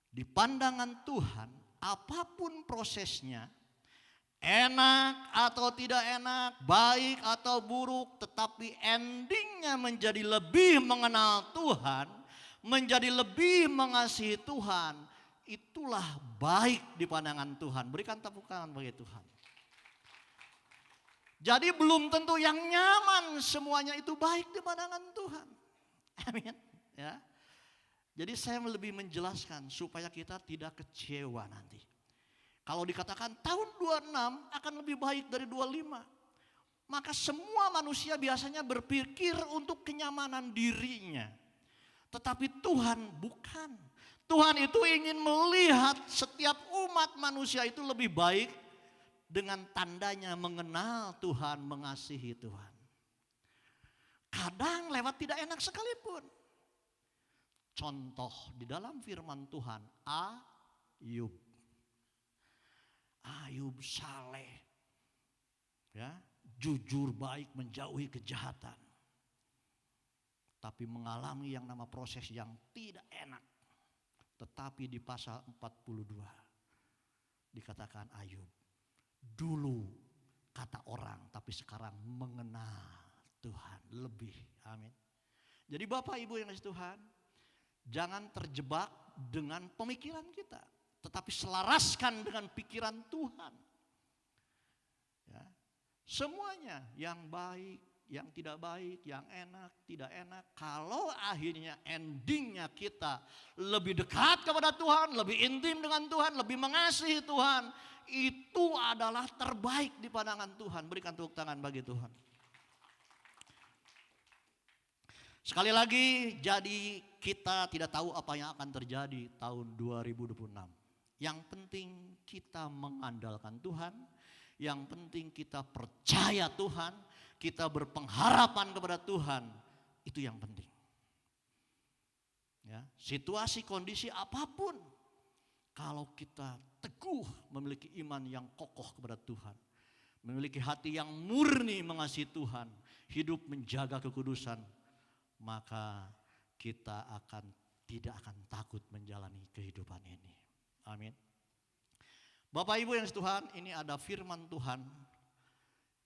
di pandangan Tuhan, apapun prosesnya, enak atau tidak enak, baik atau buruk, tetapi endingnya menjadi lebih mengenal Tuhan, menjadi lebih mengasihi Tuhan. Itulah baik di pandangan Tuhan. Berikan tepuk tangan bagi Tuhan. Jadi belum tentu yang nyaman semuanya itu baik di pandangan Tuhan. Amin. Ya. Jadi saya lebih menjelaskan supaya kita tidak kecewa nanti. Kalau dikatakan tahun 26 akan lebih baik dari 25. Maka semua manusia biasanya berpikir untuk kenyamanan dirinya. Tetapi Tuhan bukan. Tuhan itu ingin melihat setiap umat manusia itu lebih baik dengan tandanya mengenal Tuhan, mengasihi Tuhan. Kadang tidak enak sekalipun. Contoh di dalam firman Tuhan, Ayub. Ayub saleh, ya, jujur, baik, menjauhi kejahatan. Tapi mengalami yang nama proses yang tidak enak. Tetapi di pasal 42 dikatakan Ayub, dulu kata orang, tapi sekarang mengenal Tuhan lebih. Amin. Jadi Bapak Ibu yang kasih Tuhan, jangan terjebak dengan pemikiran kita, tetapi selaraskan dengan pikiran Tuhan. Ya. Semuanya yang baik, yang tidak baik, yang enak, tidak enak. Kalau akhirnya endingnya kita lebih dekat kepada Tuhan, lebih intim dengan Tuhan, lebih mengasihi Tuhan, itu adalah terbaik di pandangan Tuhan. Berikan tepuk tangan bagi Tuhan. Sekali lagi, jadi kita tidak tahu apa yang akan terjadi tahun 2026. Yang penting kita mengandalkan Tuhan, yang penting kita percaya Tuhan, kita berpengharapan kepada Tuhan, itu yang penting. Ya, situasi kondisi apapun, kalau kita teguh memiliki iman yang kokoh kepada Tuhan, memiliki hati yang murni mengasihi Tuhan, hidup menjaga kekudusan, maka kita tidak akan takut menjalani kehidupan ini. Amin. Bapak Ibu yang Tuhan, ini ada firman Tuhan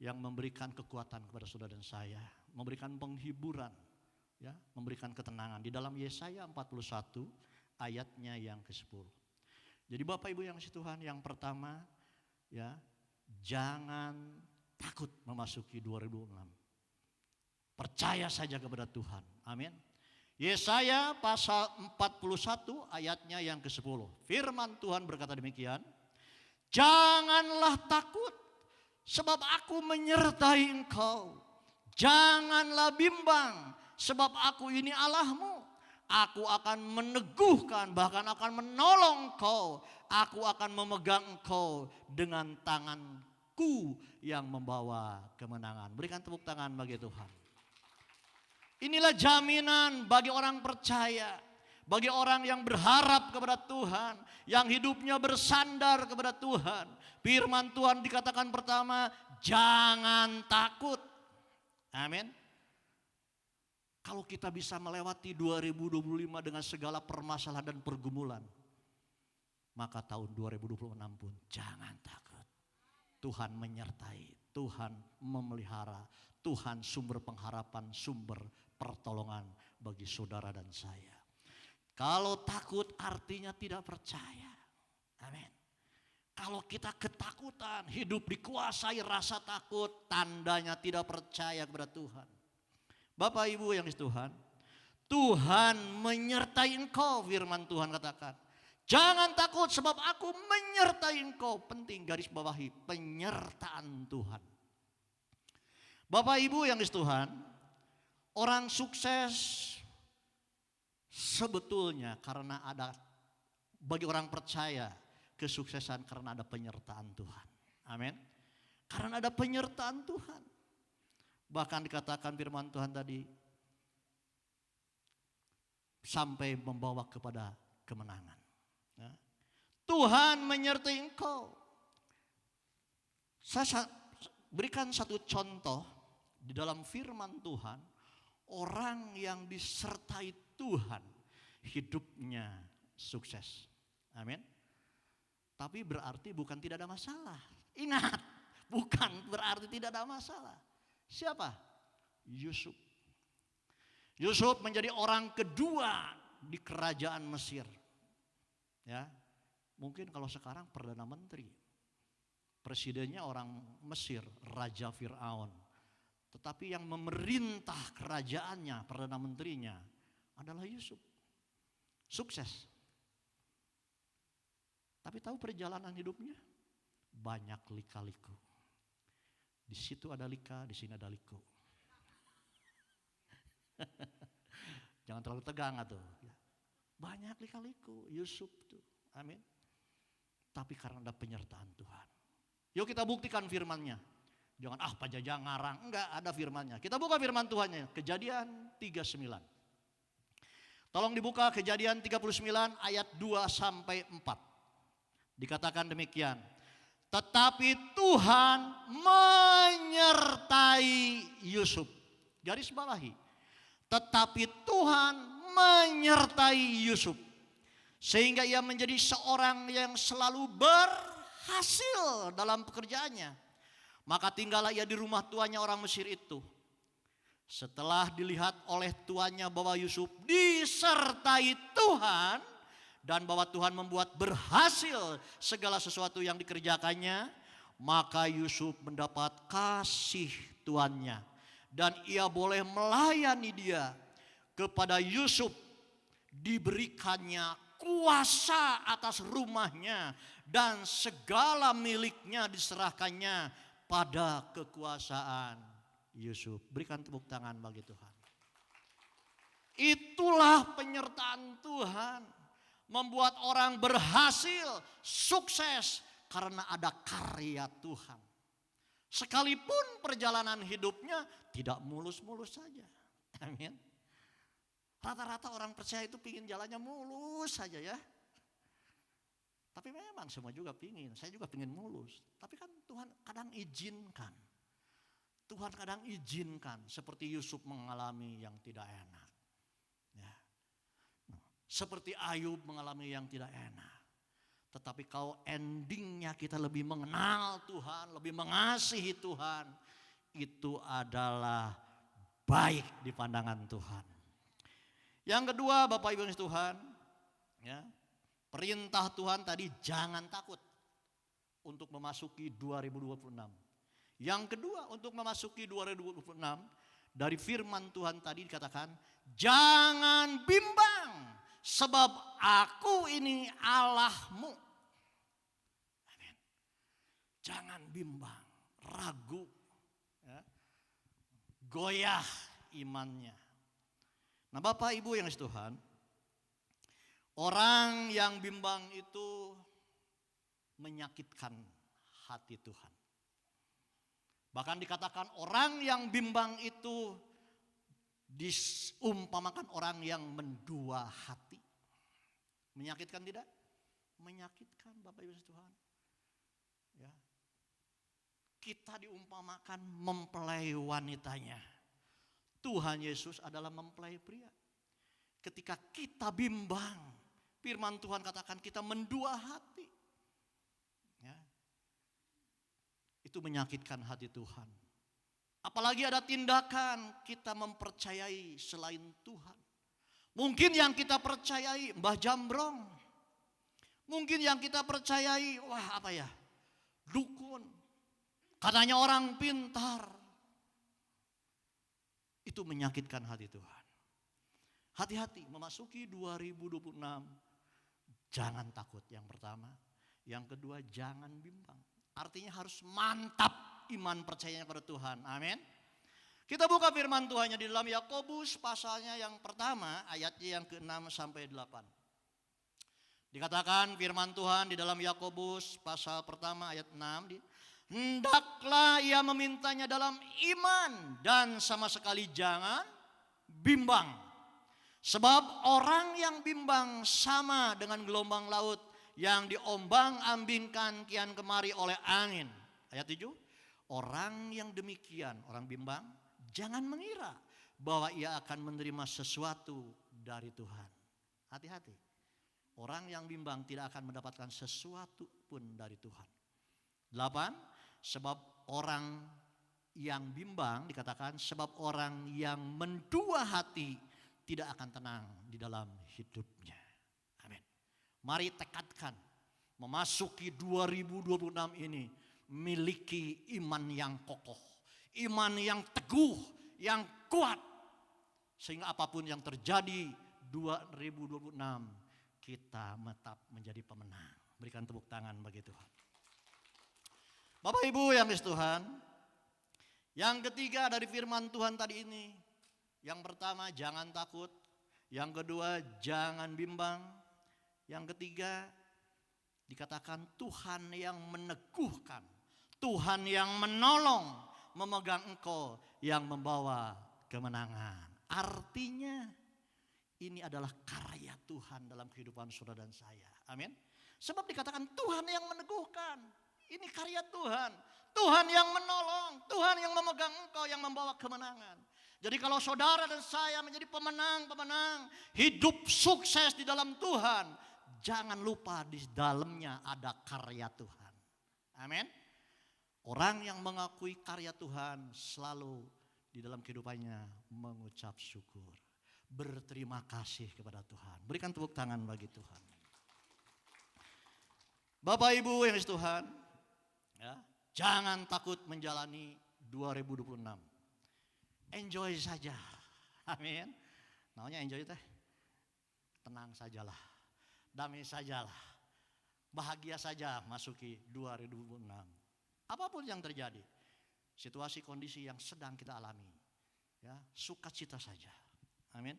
yang memberikan kekuatan kepada saudara dan saya, memberikan penghiburan, ya, memberikan ketenangan di dalam Yesaya 41 ayatnya yang ke-10. Jadi Bapak Ibu yang Tuhan, yang pertama, ya, jangan takut memasuki 2026. Percaya saja kepada Tuhan. Amin. Yesaya pasal 41 ayatnya yang ke-10. Firman Tuhan berkata demikian. Janganlah takut sebab aku menyertai engkau. Janganlah bimbang sebab aku ini Allahmu. Aku akan meneguhkan, bahkan akan menolong engkau. Aku akan memegang engkau dengan tanganku yang membawa kemenangan. Berikan tepuk tangan bagi Tuhan. Inilah jaminan bagi orang percaya, bagi orang yang berharap kepada Tuhan, yang hidupnya bersandar kepada Tuhan. Firman Tuhan dikatakan pertama, jangan takut. Amin. Kalau kita bisa melewati 2025 dengan segala permasalahan dan pergumulan, maka tahun 2026 pun jangan takut. Tuhan menyertai, Tuhan memelihara, Tuhan sumber pengharapan, sumber pertolongan bagi saudara dan saya. Kalau takut artinya tidak percaya. Amin. Kalau kita ketakutan, hidup dikuasai rasa takut, tandanya tidak percaya kepada Tuhan. Bapak Ibu yang Tuhan, Tuhan menyertai engkau, firman Tuhan katakan. Jangan takut sebab aku menyertai engkau. Penting garis bawahi, penyertaan Tuhan. Bapak Ibu yang Tuhan, orang sukses sebetulnya karena ada, bagi orang percaya, kesuksesan karena ada penyertaan Tuhan. Amin. Karena ada penyertaan Tuhan. Bahkan dikatakan firman Tuhan tadi, sampai membawa kepada kemenangan. Ya. Tuhan menyertai engkau. Saya berikan satu contoh di dalam firman Tuhan. Orang yang disertai Tuhan hidupnya sukses. Amin. Tapi berarti bukan tidak ada masalah. Ingat, bukan berarti tidak ada masalah. Siapa? Yusuf. Yusuf menjadi orang kedua di kerajaan Mesir. Ya, mungkin kalau sekarang Perdana Menteri. Presidennya orang Mesir, Raja Fir'aun. Tetapi yang memerintah kerajaannya, Perdana Menterinya adalah Yusuf. Sukses. Tapi tahu perjalanan hidupnya? Banyak lika-liku. Di situ ada lika, di sini ada liku. Jangan terlalu tegang tuh. Banyak lika-liku Yusuf tuh. Amin. Tapi karena ada penyertaan Tuhan. Yuk kita buktikan firman-Nya. Jangan Pajajang ngarang, enggak, ada firmannya. Kita buka firman Tuhannya, Kejadian 39. Tolong dibuka Kejadian 39 ayat 2 sampai 4. Dikatakan demikian. Tetapi Tuhan menyertai Yusuf. Garis bawahi. Tetapi Tuhan menyertai Yusuf. Sehingga ia menjadi seorang yang selalu berhasil dalam pekerjaannya. Maka tinggallah ia di rumah tuannya orang Mesir itu. Setelah dilihat oleh tuannya bahwa Yusuf disertai Tuhan dan bahwa Tuhan membuat berhasil segala sesuatu yang dikerjakannya, maka Yusuf mendapat kasih tuannya dan ia boleh melayani dia. Kepada Yusuf diberikannya kuasa atas rumahnya dan segala miliknya diserahkannya pada kekuasaan Yusuf. Berikan tepuk tangan bagi Tuhan. Itulah penyertaan Tuhan. Membuat orang berhasil, sukses karena ada karya Tuhan. Sekalipun perjalanan hidupnya tidak mulus-mulus saja. Amin. Rata-rata orang percaya itu pingin jalannya mulus saja ya. Tapi memang semua juga pingin, saya juga pingin mulus. Tapi kan Tuhan kadang izinkan. Tuhan kadang izinkan seperti Yusuf mengalami yang tidak enak. Ya. Seperti Ayub mengalami yang tidak enak. Tetapi kalau endingnya kita lebih mengenal Tuhan, lebih mengasihi Tuhan, itu adalah baik di pandangan Tuhan. Yang kedua Bapak Ibu Tuhan, ya, perintah Tuhan tadi jangan takut untuk memasuki 2026. Yang kedua untuk memasuki 2026 dari firman Tuhan tadi dikatakan jangan bimbang sebab aku ini Allahmu. Amin. Jangan bimbang, ragu, ya, goyah imannya. Nah Bapak Ibu yang Tuhan, orang yang bimbang itu menyakitkan hati Tuhan. Bahkan dikatakan orang yang bimbang itu diumpamakan orang yang mendua hati. Menyakitkan tidak? Menyakitkan Bapak Ibu Tuhan. Ya. Kita diumpamakan mempelai wanitanya. Tuhan Yesus adalah mempelai pria. Ketika kita bimbang, firman Tuhan katakan kita mendua hati. Ya. Itu menyakitkan hati Tuhan. Apalagi ada tindakan kita mempercayai selain Tuhan. Mungkin yang kita percayai Mbah Jambrong. Mungkin yang kita percayai, dukun. Katanya orang pintar. Itu menyakitkan hati Tuhan. Hati-hati memasuki 2026. Jangan takut yang pertama. Yang kedua jangan bimbang. Artinya harus mantap iman percayanya pada Tuhan. Amin. Kita buka firman Tuhannya di dalam Yakobus pasalnya yang pertama ayatnya yang ke-6 sampai 8. Dikatakan firman Tuhan di dalam Yakobus pasal pertama ayat 6. Hendaklah ia memintanya dalam iman dan sama sekali jangan bimbang. Sebab orang yang bimbang sama dengan gelombang laut yang diombang-ambingkan kian kemari oleh angin. Ayat 7. Orang yang demikian, orang bimbang, jangan mengira bahwa ia akan menerima sesuatu dari Tuhan. Hati-hati. Orang yang bimbang tidak akan mendapatkan sesuatu pun dari Tuhan. 8. Sebab orang yang bimbang dikatakan sebab orang yang mendua hati tidak akan tenang di dalam hidupnya. Amin. Mari tekadkan memasuki 2026 ini miliki iman yang kokoh, iman yang teguh, yang kuat. Sehingga apapun yang terjadi 2026 kita tetap menjadi pemenang. Berikan tepuk tangan bagi Tuhan. Bapak Ibu yang dikasihi Tuhan, yang ketiga dari firman Tuhan tadi ini, yang pertama jangan takut, yang kedua jangan bimbang, yang ketiga dikatakan Tuhan yang meneguhkan, Tuhan yang menolong, memegang engkau yang membawa kemenangan. Artinya ini adalah karya Tuhan dalam kehidupan saudara dan saya. Amin. Sebab dikatakan Tuhan yang meneguhkan. Ini karya Tuhan. Tuhan yang menolong. Tuhan yang memegang engkau yang membawa kemenangan. Jadi kalau saudara dan saya menjadi pemenang-pemenang, hidup sukses di dalam Tuhan, jangan lupa di dalamnya ada karya Tuhan. Amin. Orang yang mengakui karya Tuhan selalu di dalam kehidupannya mengucap syukur. Berterima kasih kepada Tuhan. Berikan tepuk tangan bagi Tuhan. Bapak Ibu yang dikasihi Tuhan, ya, jangan takut menjalani 2026. Enjoy saja. Amin. Namanya enjoy teh. Tenang sajalah. Damai sajalah. Bahagia saja masuki 2026. Apapun yang terjadi, situasi kondisi yang sedang kita alami, ya, sukacita saja. Amin.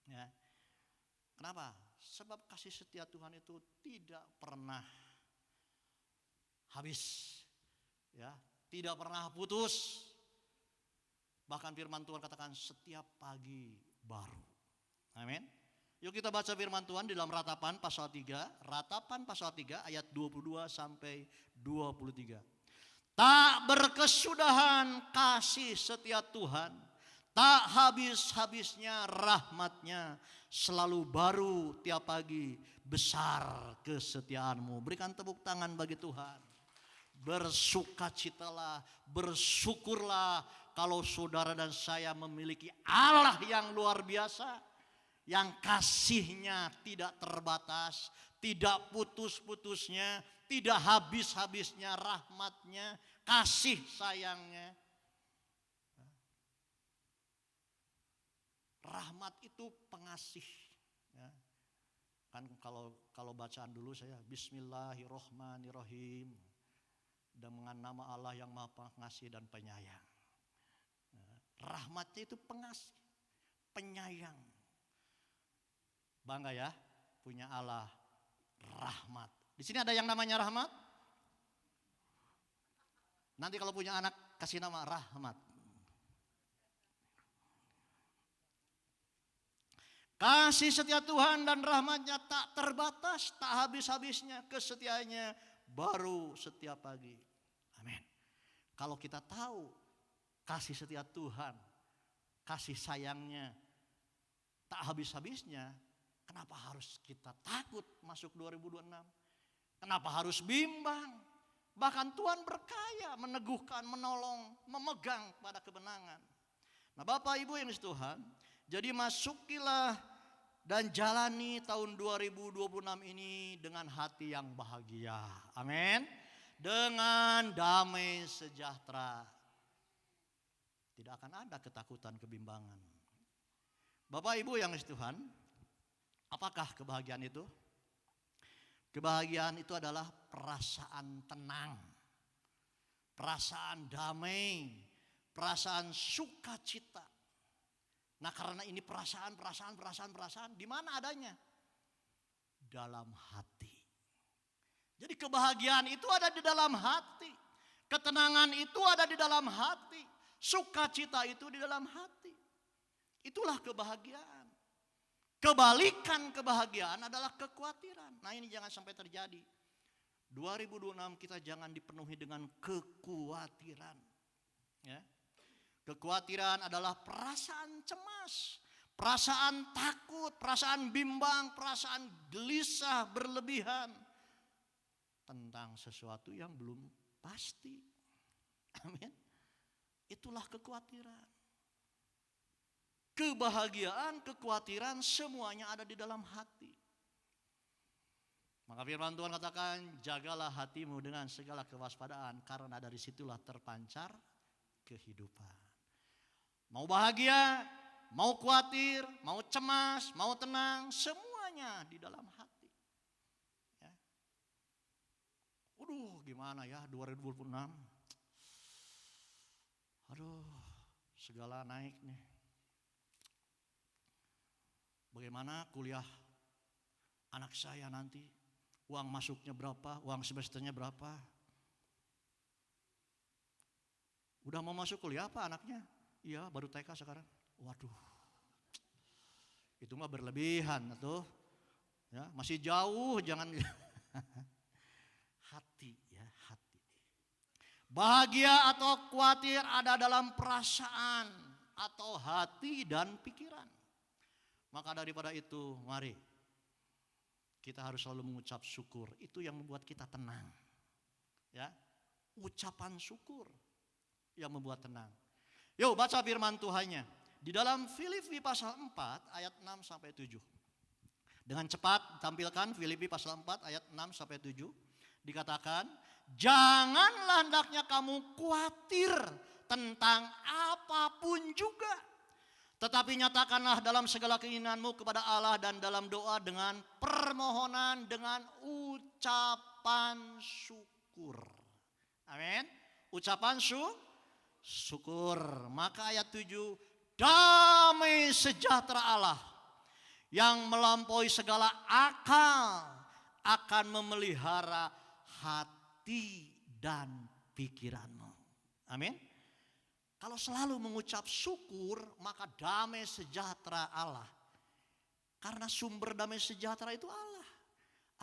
Ya. Kenapa? Sebab kasih setia Tuhan itu tidak pernah habis, ya, tidak pernah putus. Bahkan firman Tuhan katakan setiap pagi baru. Amin. Yuk kita baca firman Tuhan di dalam Ratapan pasal 3, Ratapan pasal 3 ayat 22 sampai 23. Tak berkesudahan kasih setia Tuhan, tak habis-habisnya rahmatnya, selalu baru tiap pagi, besar kesetiaanmu. Berikan tepuk tangan bagi Tuhan. Bersukacitalah, bersyukurlah kalau saudara dan saya memiliki Allah yang luar biasa, yang kasihnya tidak terbatas, tidak putus-putusnya, tidak habis-habisnya rahmatnya, kasih sayangnya. Rahmat itu pengasih. Ya. Kan kalau bacaan dulu saya Bismillahirrohmanirrohim, dengan nama Allah yang Maha Pengasih dan Penyayang. Rahmatnya itu pengasih, penyayang. Bangga ya, punya Allah rahmat. Di sini ada yang namanya rahmat. Nanti kalau punya anak kasih nama rahmat. Kasih setia Tuhan dan rahmatnya tak terbatas, tak habis-habisnya, kesetiaannya baru setiap pagi. Amin. Kalau kita tahu kasih setia Tuhan, kasih sayangnya tak habis-habisnya, kenapa harus kita takut masuk 2026? Kenapa harus bimbang? Bahkan Tuhan berkaya, meneguhkan, menolong, memegang pada kemenangan. Nah Bapak Ibu yang dikasihi Tuhan, jadi masukilah dan jalani tahun 2026 ini dengan hati yang bahagia. Amin. Dengan damai sejahtera. Tidak akan ada ketakutan, kebimbangan. Bapak Ibu yang dikasihi Tuhan, apakah kebahagiaan itu? Kebahagiaan itu adalah perasaan tenang, perasaan damai, perasaan sukacita. Nah karena ini perasaan, di mana adanya? Dalam hati. Jadi kebahagiaan itu ada di dalam hati. Ketenangan itu ada di dalam hati. Sukacita itu di dalam hati. Itulah kebahagiaan. Kebalikan kebahagiaan adalah kekhawatiran. Nah ini jangan sampai terjadi. 2026 kita jangan dipenuhi dengan kekhawatiran. Ya. Kekhawatiran adalah perasaan cemas, perasaan takut, perasaan bimbang, perasaan gelisah berlebihan tentang sesuatu yang belum pasti. Amin. Itulah kekhawatiran. Kebahagiaan, kekhawatiran semuanya ada di dalam hati. Maka firman Tuhan katakan, jagalah hatimu dengan segala kewaspadaan karena dari situlah terpancar kehidupan. Mau bahagia, mau khawatir, mau cemas, mau tenang, semuanya di dalam hati. Ya. Gimana ya 2026? Segala naik nih. Bagaimana kuliah anak saya nanti? Uang masuknya berapa? Uang semesternya berapa? Udah mau masuk kuliah apa anaknya? Iya, baru TK sekarang. Waduh, itu mah berlebihan tuh. Ya, masih jauh, jangan hati ya, hati. Bahagia atau khawatir ada dalam perasaan atau hati dan pikiran. Maka daripada itu, mari kita harus selalu mengucap syukur. Itu yang membuat kita tenang. Ya, ucapan syukur yang membuat tenang. Yuk baca firman Tuhannya. Di dalam Filipi pasal 4 ayat 6 sampai 7. Dengan cepat tampilkan Filipi pasal 4 ayat 6 sampai 7. Dikatakan, janganlah hendaknya kamu khawatir tentang apapun juga. Tetapi nyatakanlah dalam segala keinginanmu kepada Allah dan dalam doa dengan permohonan dengan ucapan syukur. Amin. Ucapan syukur. Maka ayat 7, damai sejahtera Allah yang melampaui segala akal akan memelihara hati dan pikiranmu. Amin. Kalau selalu mengucap syukur, maka damai sejahtera Allah. Karena sumber damai sejahtera itu Allah.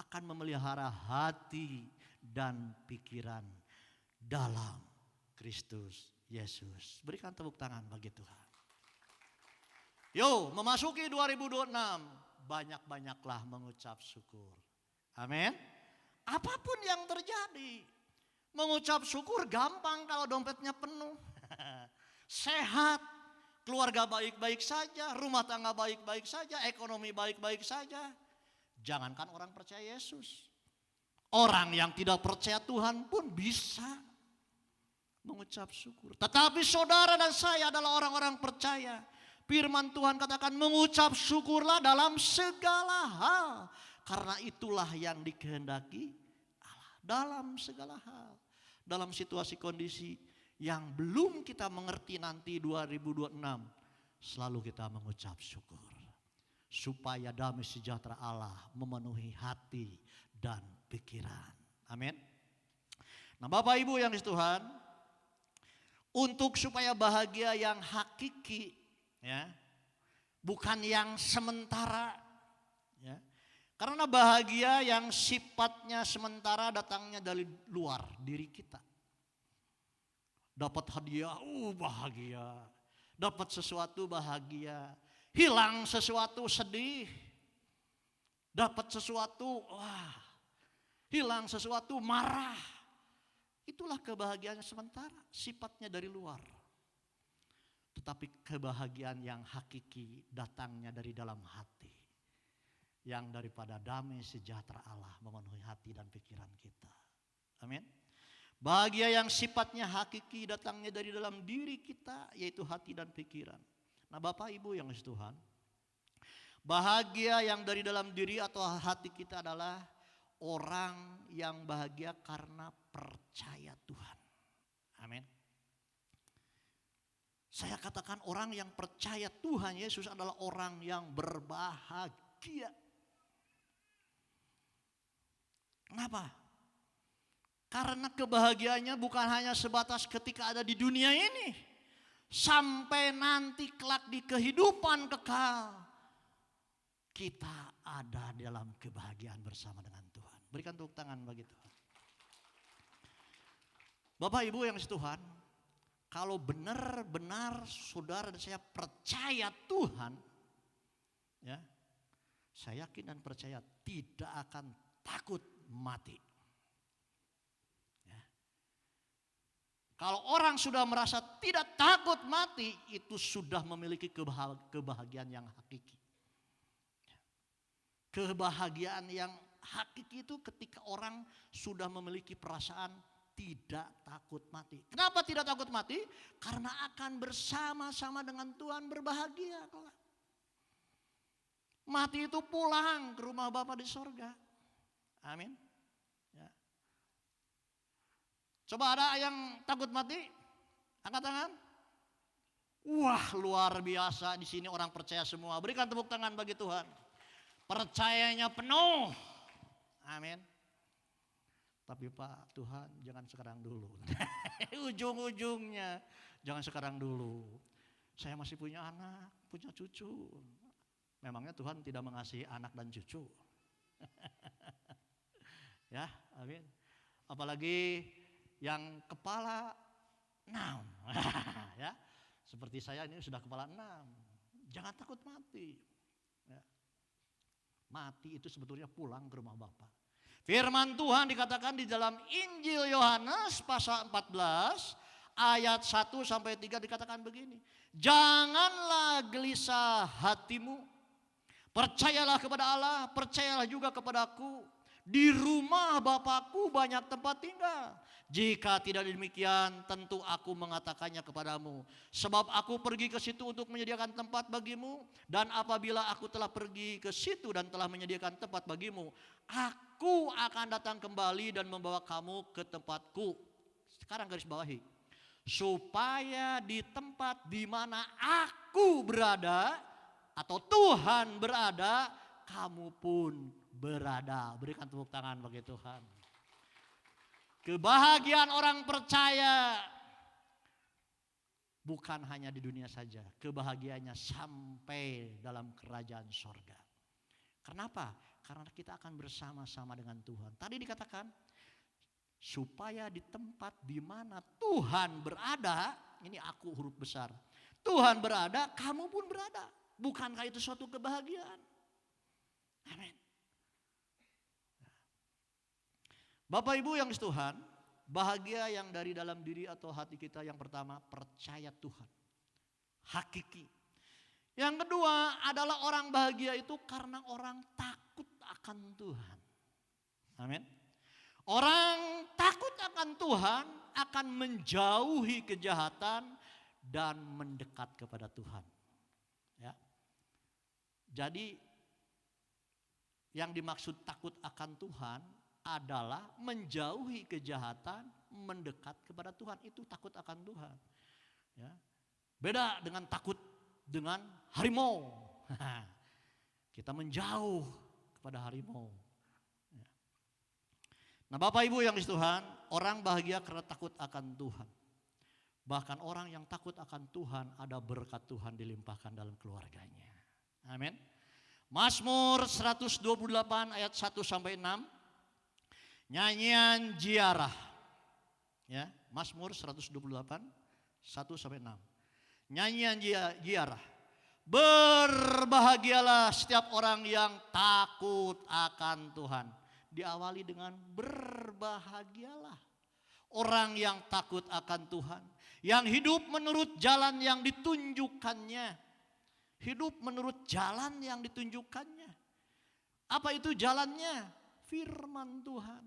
Akan memelihara hati dan pikiran dalam Kristus Yesus. Berikan tepuk tangan bagi Tuhan. Yo, memasuki 2026, banyak-banyaklah mengucap syukur. Amin. Apapun yang terjadi, mengucap syukur gampang kalau dompetnya penuh. Sehat, keluarga baik-baik saja, rumah tangga baik-baik saja, ekonomi baik-baik saja. Jangankan orang percaya Yesus. Orang yang tidak percaya Tuhan pun bisa mengucap syukur. Tetapi saudara dan saya adalah orang-orang percaya. Firman Tuhan katakan mengucap syukurlah dalam segala hal. Karena itulah yang dikehendaki Allah. Dalam segala hal. Dalam situasi kondisi yang belum kita mengerti nanti 2026. Selalu kita mengucap syukur. Supaya damai sejahtera Allah memenuhi hati dan pikiran. Amin. Nah Bapak Ibu yang di Tuhan. Untuk supaya bahagia yang hakiki. Ya, bukan yang sementara. Ya. Karena bahagia yang sifatnya sementara datangnya dari luar diri kita. Dapat hadiah, bahagia. Dapat sesuatu bahagia. Hilang sesuatu sedih. Dapat sesuatu, hilang sesuatu marah. Itulah kebahagiaan sementara, sifatnya dari luar. Tetapi kebahagiaan yang hakiki datangnya dari dalam hati. Yang daripada damai sejahtera Allah memenuhi hati dan pikiran kita. Amin. Bahagia yang sifatnya hakiki datangnya dari dalam diri kita, yaitu hati dan pikiran. Nah Bapak Ibu yang dikasihi Tuhan, bahagia yang dari dalam diri atau hati kita adalah orang yang bahagia karena percaya Tuhan. Amin. Saya katakan orang yang percaya Tuhan Yesus adalah orang yang berbahagia. Kenapa? Karena kebahagiaannya bukan hanya sebatas ketika ada di dunia ini. Sampai nanti kelak di kehidupan kekal. Kita ada dalam kebahagiaan bersama dengan Tuhan. Berikan tepuk tangan bagi Tuhan. Bapak Ibu yang dikasihi Tuhan. Kalau benar-benar saudara dan saya percaya Tuhan. Ya, saya yakin dan percaya tidak akan takut mati. Kalau orang sudah merasa tidak takut mati, itu sudah memiliki kebahagiaan yang hakiki. Kebahagiaan yang hakiki itu ketika orang sudah memiliki perasaan tidak takut mati. Kenapa tidak takut mati? Karena akan bersama-sama dengan Tuhan berbahagia. Mati itu pulang ke rumah Bapa di sorga. Amin. Coba ada yang takut mati? Angkat tangan. Wah luar biasa, di sini orang percaya semua. Berikan tepuk tangan bagi Tuhan. Percayanya penuh. Amin. Tapi Pak Tuhan jangan sekarang dulu. Ujung-ujungnya jangan sekarang dulu. Saya masih punya anak, punya cucu. Memangnya Tuhan tidak mengasihi anak dan cucu? Ya, amin. Apalagi yang kepala 6. Ya, seperti saya ini sudah kepala 6. Jangan takut mati. Ya. Mati itu sebetulnya pulang ke rumah Bapa. Firman Tuhan dikatakan di dalam Injil Yohanes pasal 14 ayat 1 sampai 3 dikatakan begini. Janganlah gelisah hatimu. Percayalah kepada Allah, percayalah juga kepadaku. Di rumah Bapakku banyak tempat tinggal. Jika tidak demikian, tentu aku mengatakannya kepadamu. Sebab aku pergi ke situ untuk menyediakan tempat bagimu. Dan apabila aku telah pergi ke situ dan telah menyediakan tempat bagimu, aku akan datang kembali dan membawa kamu ke tempatku. Sekarang garis bawahi. Supaya di tempat di mana aku berada, atau Tuhan berada, kamu pun berada. Berikan tepuk tangan bagi Tuhan. Kebahagiaan orang percaya bukan hanya di dunia saja. Kebahagiaannya sampai dalam kerajaan sorga. Kenapa? Karena kita akan bersama-sama dengan Tuhan. Tadi dikatakan, supaya di tempat di mana Tuhan berada, ini aku huruf besar. Tuhan berada, kamu pun berada. Bukankah itu suatu kebahagiaan? Amin. Bapak Ibu yang Tuhan, bahagia yang dari dalam diri atau hati kita yang pertama, percaya Tuhan. Hakiki. Yang kedua adalah orang bahagia itu karena orang takut akan Tuhan. Amin. Orang takut akan Tuhan akan menjauhi kejahatan dan mendekat kepada Tuhan. Ya. Jadi yang dimaksud takut akan Tuhan adalah menjauhi kejahatan, mendekat kepada Tuhan. Itu takut akan Tuhan. Ya. Beda dengan takut dengan harimau. Kita menjauh kepada harimau. Ya. Nah Bapak Ibu yang dikasihi Tuhan, orang bahagia karena takut akan Tuhan. Bahkan orang yang takut akan Tuhan, ada berkat Tuhan dilimpahkan dalam keluarganya. Amin. Mazmur 128 ayat 1 sampai 6. Nyanyian ziarah. Ya, Mazmur 128 1 sampai 6. Nyanyian ziarah. Berbahagialah setiap orang yang takut akan Tuhan. Diawali dengan berbahagialah orang yang takut akan Tuhan, yang hidup menurut jalan yang ditunjukkannya. Hidup menurut jalan yang ditunjukkannya. Apa itu jalannya? Firman Tuhan.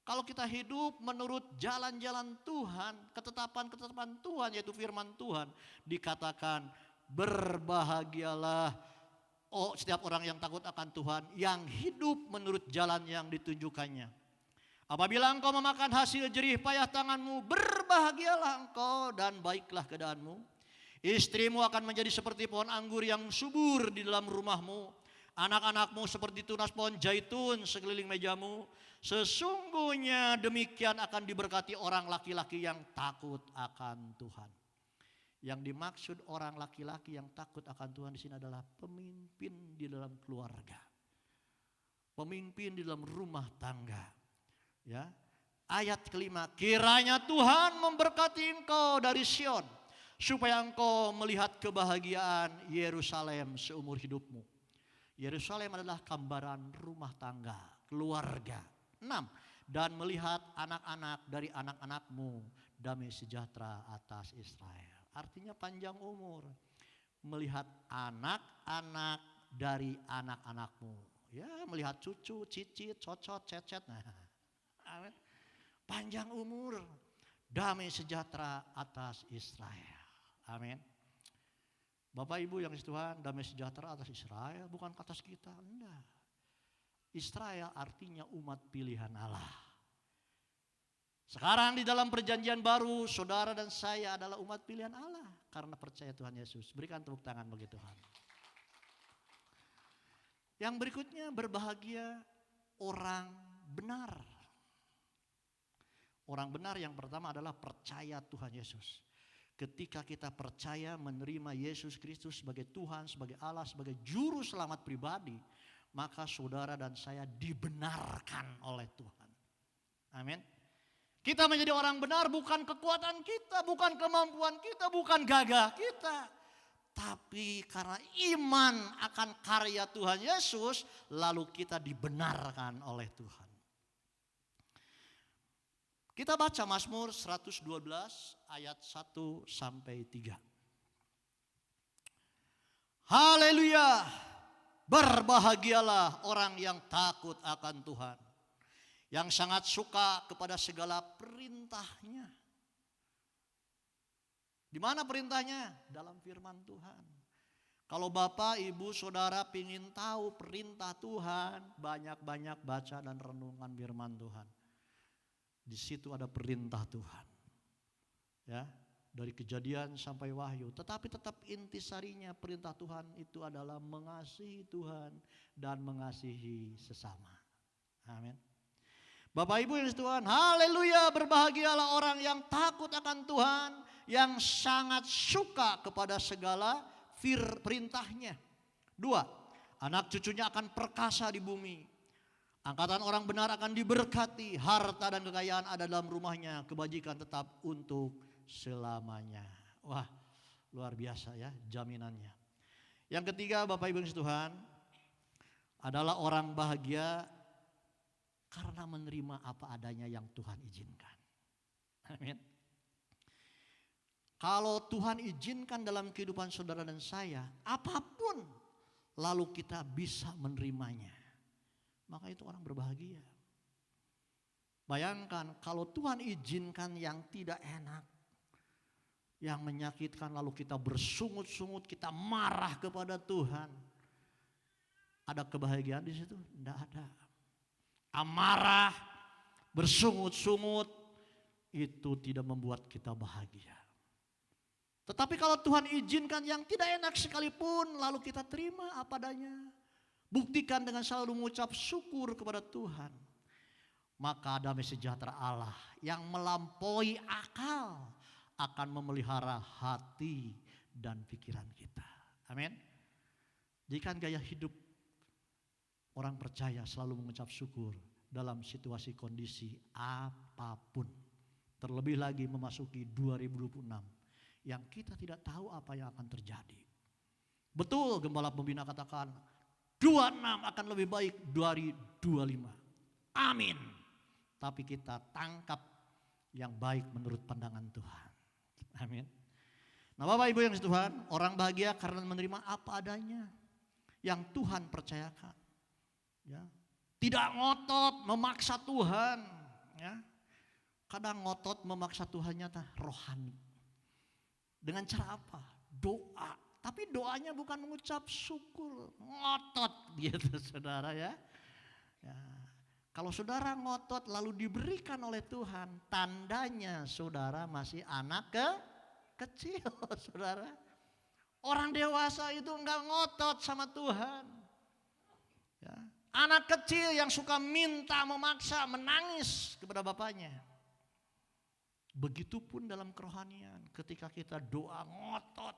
Kalau kita hidup menurut jalan-jalan Tuhan, ketetapan-ketetapan Tuhan yaitu firman Tuhan, dikatakan berbahagialah setiap orang yang takut akan Tuhan, yang hidup menurut jalan yang ditunjukkannya. Apabila engkau memakan hasil jerih payah tanganmu, berbahagialah engkau dan baiklah keadaanmu. Istrimu akan menjadi seperti pohon anggur yang subur di dalam rumahmu. Anak-anakmu seperti tunas pohon zaitun sekeliling mejamu. Sesungguhnya demikian akan diberkati orang laki-laki yang takut akan Tuhan. Yang dimaksud orang laki-laki yang takut akan Tuhan di sini adalah pemimpin di dalam keluarga. Pemimpin di dalam rumah tangga. Ya. Ayat kelima, kiranya Tuhan memberkati engkau dari Sion, supaya engkau melihat kebahagiaan Yerusalem seumur hidupmu. Yerusalem adalah gambaran rumah tangga, keluarga. 6. Dan melihat anak-anak dari anak-anakmu, damai sejahtera atas Israel. Artinya panjang umur. Melihat anak-anak dari anak-anakmu. Ya, melihat cucu, cicit, cocot, cecet. Nah, amin. Panjang umur, damai sejahtera atas Israel. Amin. Bapak Ibu yang dikasihi Tuhan, damai sejahtera atas Israel bukan atas kita, enggak. Israel artinya umat pilihan Allah. Sekarang di dalam perjanjian baru, saudara dan saya adalah umat pilihan Allah karena percaya Tuhan Yesus. Berikan tepuk tangan bagi Tuhan. Yang berikutnya, berbahagia orang benar. Orang benar yang pertama adalah percaya Tuhan Yesus. Ketika kita percaya menerima Yesus Kristus sebagai Tuhan, sebagai Allah, sebagai juru selamat pribadi, maka saudara dan saya dibenarkan oleh Tuhan. Amin. Kita menjadi orang benar bukan kekuatan kita, bukan kemampuan kita, bukan gagah kita. Tapi karena iman akan karya Tuhan Yesus, lalu kita dibenarkan oleh Tuhan. Kita baca Mazmur 112 ayat 1 sampai 3. Haleluya, berbahagialah orang yang takut akan Tuhan, yang sangat suka kepada segala perintahnya. Di mana perintahnya? Dalam firman Tuhan. Kalau Bapak, Ibu, Saudara ingin tahu perintah Tuhan, banyak-banyak baca dan renungan firman Tuhan. Di situ ada perintah Tuhan. Ya, dari Kejadian sampai Wahyu. Tetapi tetap intisarinya perintah Tuhan itu adalah mengasihi Tuhan dan mengasihi sesama. Amin. Bapak Ibu yang Tuhan, haleluya, berbahagialah orang yang takut akan Tuhan, yang sangat suka kepada segala perintahnya. 2, anak cucunya akan perkasa di bumi. Angkatan orang benar akan diberkati, harta dan kekayaan ada dalam rumahnya, kebajikan tetap untuk selamanya. Wah, luar biasa ya jaminannya. Yang ketiga, Bapak Ibu Tuhan, adalah orang bahagia karena menerima apa adanya yang Tuhan izinkan. Amin. Kalau Tuhan izinkan dalam kehidupan saudara dan saya, apapun, lalu kita bisa menerimanya, maka itu orang berbahagia. Bayangkan kalau Tuhan izinkan yang tidak enak, yang menyakitkan, lalu kita bersungut-sungut, kita marah kepada Tuhan. Ada kebahagiaan di situ? Tidak ada. Amarah, bersungut-sungut, itu tidak membuat kita bahagia. Tetapi kalau Tuhan izinkan yang tidak enak sekalipun, lalu kita terima apa adanya. Buktikan dengan selalu mengucap syukur kepada Tuhan. Maka damai sejahtera Allah yang melampaui akal akan memelihara hati dan pikiran kita. Amin. Jika gaya hidup orang percaya selalu mengucap syukur dalam situasi kondisi apapun. Terlebih lagi memasuki 2026 yang kita tidak tahu apa yang akan terjadi. Betul Gembala Pembina katakan 26 akan lebih baik dari 25. Amin. Tapi kita tangkap yang baik menurut pandangan Tuhan. Amin. Nah Bapak Ibu yang Tuhan, orang bahagia karena menerima apa adanya yang Tuhan percayakan. Ya. Tidak ngotot memaksa Tuhan. Ya. Kadang ngotot memaksa Tuhannya rohani. Dengan cara apa? Doa. Tapi doanya bukan mengucap syukur, ngotot gitu saudara ya. Ya. Kalau saudara ngotot lalu diberikan oleh Tuhan, tandanya saudara masih anak kecil saudara. Orang dewasa itu enggak ngotot sama Tuhan. Ya. Anak kecil yang suka minta, memaksa, menangis kepada bapaknya. Begitupun dalam kerohanian, ketika kita doa ngotot,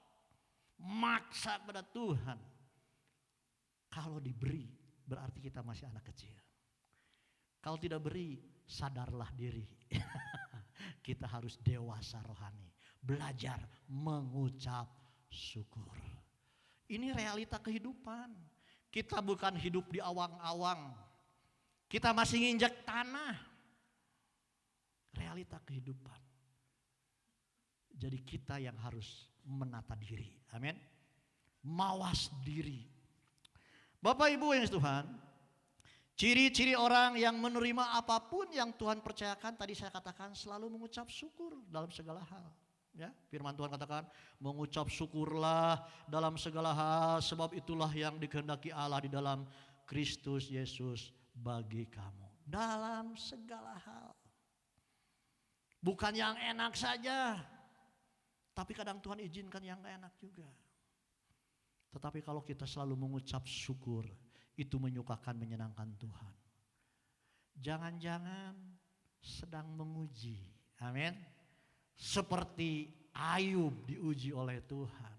maksa kepada Tuhan. Kalau diberi berarti kita masih anak kecil. Kalau tidak beri, sadarlah diri. Kita harus dewasa rohani. Belajar mengucap syukur. Ini realita kehidupan. Kita bukan hidup di awang-awang. Kita masih nginjak tanah. Realita kehidupan. Jadi kita yang harus menata diri. Amin. Mawas diri. Bapak Ibu yang Tuhan, ciri-ciri orang yang menerima apapun yang Tuhan percayakan, tadi saya katakan selalu mengucap syukur dalam segala hal. Ya, firman Tuhan katakan mengucap syukurlah dalam segala hal, sebab itulah yang dikehendaki Allah di dalam Kristus Yesus bagi kamu. Dalam segala hal. Bukan yang enak saja, tapi kadang Tuhan izinkan yang gak enak juga. Tetapi kalau kita selalu mengucap syukur, itu menyukakan, menyenangkan Tuhan. Jangan-jangan sedang menguji. Amin. Seperti Ayub diuji oleh Tuhan.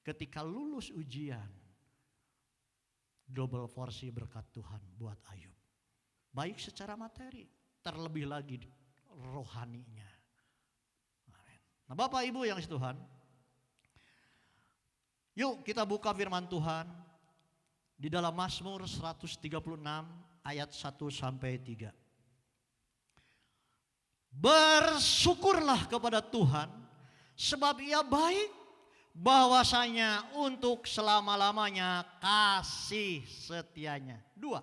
Ketika lulus ujian, double porsi berkat Tuhan buat Ayub. Baik secara materi, terlebih lagi rohaninya. Amin. Nah Bapak Ibu yang kasih Tuhan, yuk kita buka firman Tuhan di dalam Mazmur 136 ayat 1 sampai 3. Bersyukurlah kepada Tuhan sebab Ia baik, bahwasanya untuk selama-lamanya kasih setianya. 2.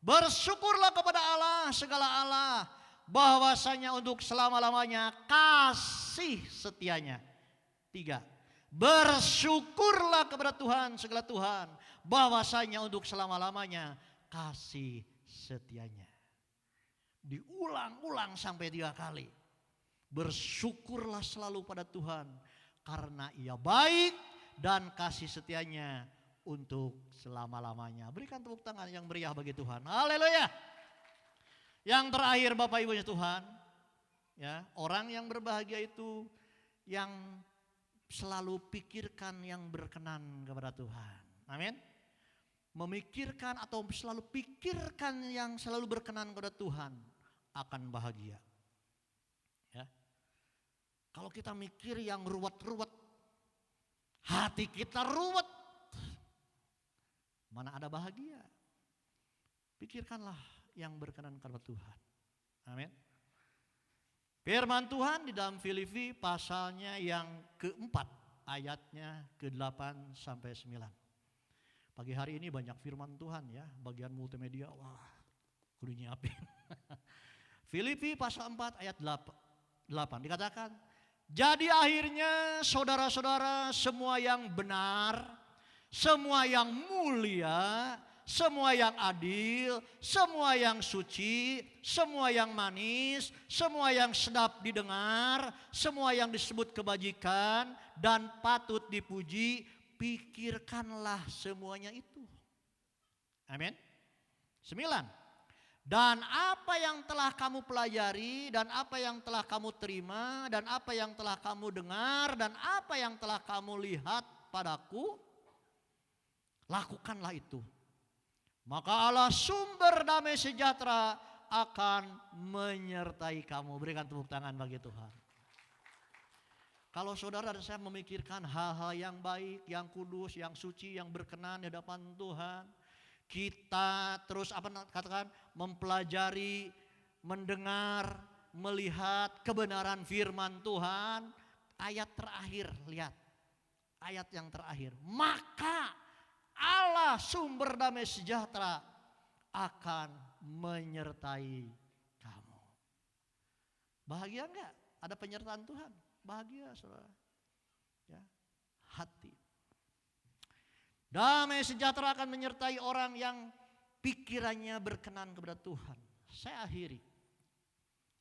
Bersyukurlah kepada Allah segala Allah, bahwasanya untuk selama-lamanya kasih setianya. 3. Bersyukurlah kepada Tuhan segala Tuhan, bahwasanya untuk selama-lamanya kasih setianya. Diulang-ulang sampai 3 kali. Bersyukurlah selalu pada Tuhan karena Ia baik dan kasih setianya untuk selama-lamanya. Berikan tepuk tangan yang meriah bagi Tuhan. Haleluya. Yang terakhir Bapak Ibu Tuhan, ya, orang yang berbahagia itu yang selalu pikirkan yang berkenan kepada Tuhan. Amin. Memikirkan atau selalu pikirkan yang selalu berkenan kepada Tuhan akan bahagia. Ya. Kalau kita mikir yang ruwet-ruwet, hati kita ruwet, mana ada bahagia? Pikirkanlah yang berkenan kepada Tuhan. Amin. Firman Tuhan di dalam Filipi pasalnya yang keempat, ayatnya ke-8 sampai 9. Pagi hari ini banyak firman Tuhan ya, bagian multimedia, wah kudu nyiapin. Filipi pasal 4 ayat 8 dikatakan, jadi akhirnya saudara-saudara semua yang benar, semua yang mulia, semua yang adil, semua yang suci, semua yang manis, semua yang sedap didengar, semua yang disebut kebajikan dan patut dipuji, pikirkanlah semuanya itu. Amin. 9. Dan apa yang telah kamu pelajari, dan apa yang telah kamu terima, dan apa yang telah kamu dengar, dan apa yang telah kamu lihat padaku, lakukanlah itu. Maka Allah sumber damai sejahtera akan menyertai kamu. Berikan tepuk tangan bagi Tuhan. Kalau saudara dan saya memikirkan hal-hal yang baik, yang kudus, yang suci, yang berkenan di hadapan Tuhan, kita terus katakan mempelajari, mendengar, melihat kebenaran firman Tuhan. Ayat terakhir, lihat. Ayat yang terakhir. Maka Allah sumber damai sejahtera akan menyertai kamu. Bahagia enggak? Ada penyertaan Tuhan. Bahagia saudara. Ya, hati. Damai sejahtera akan menyertai orang yang pikirannya berkenan kepada Tuhan. Saya akhiri.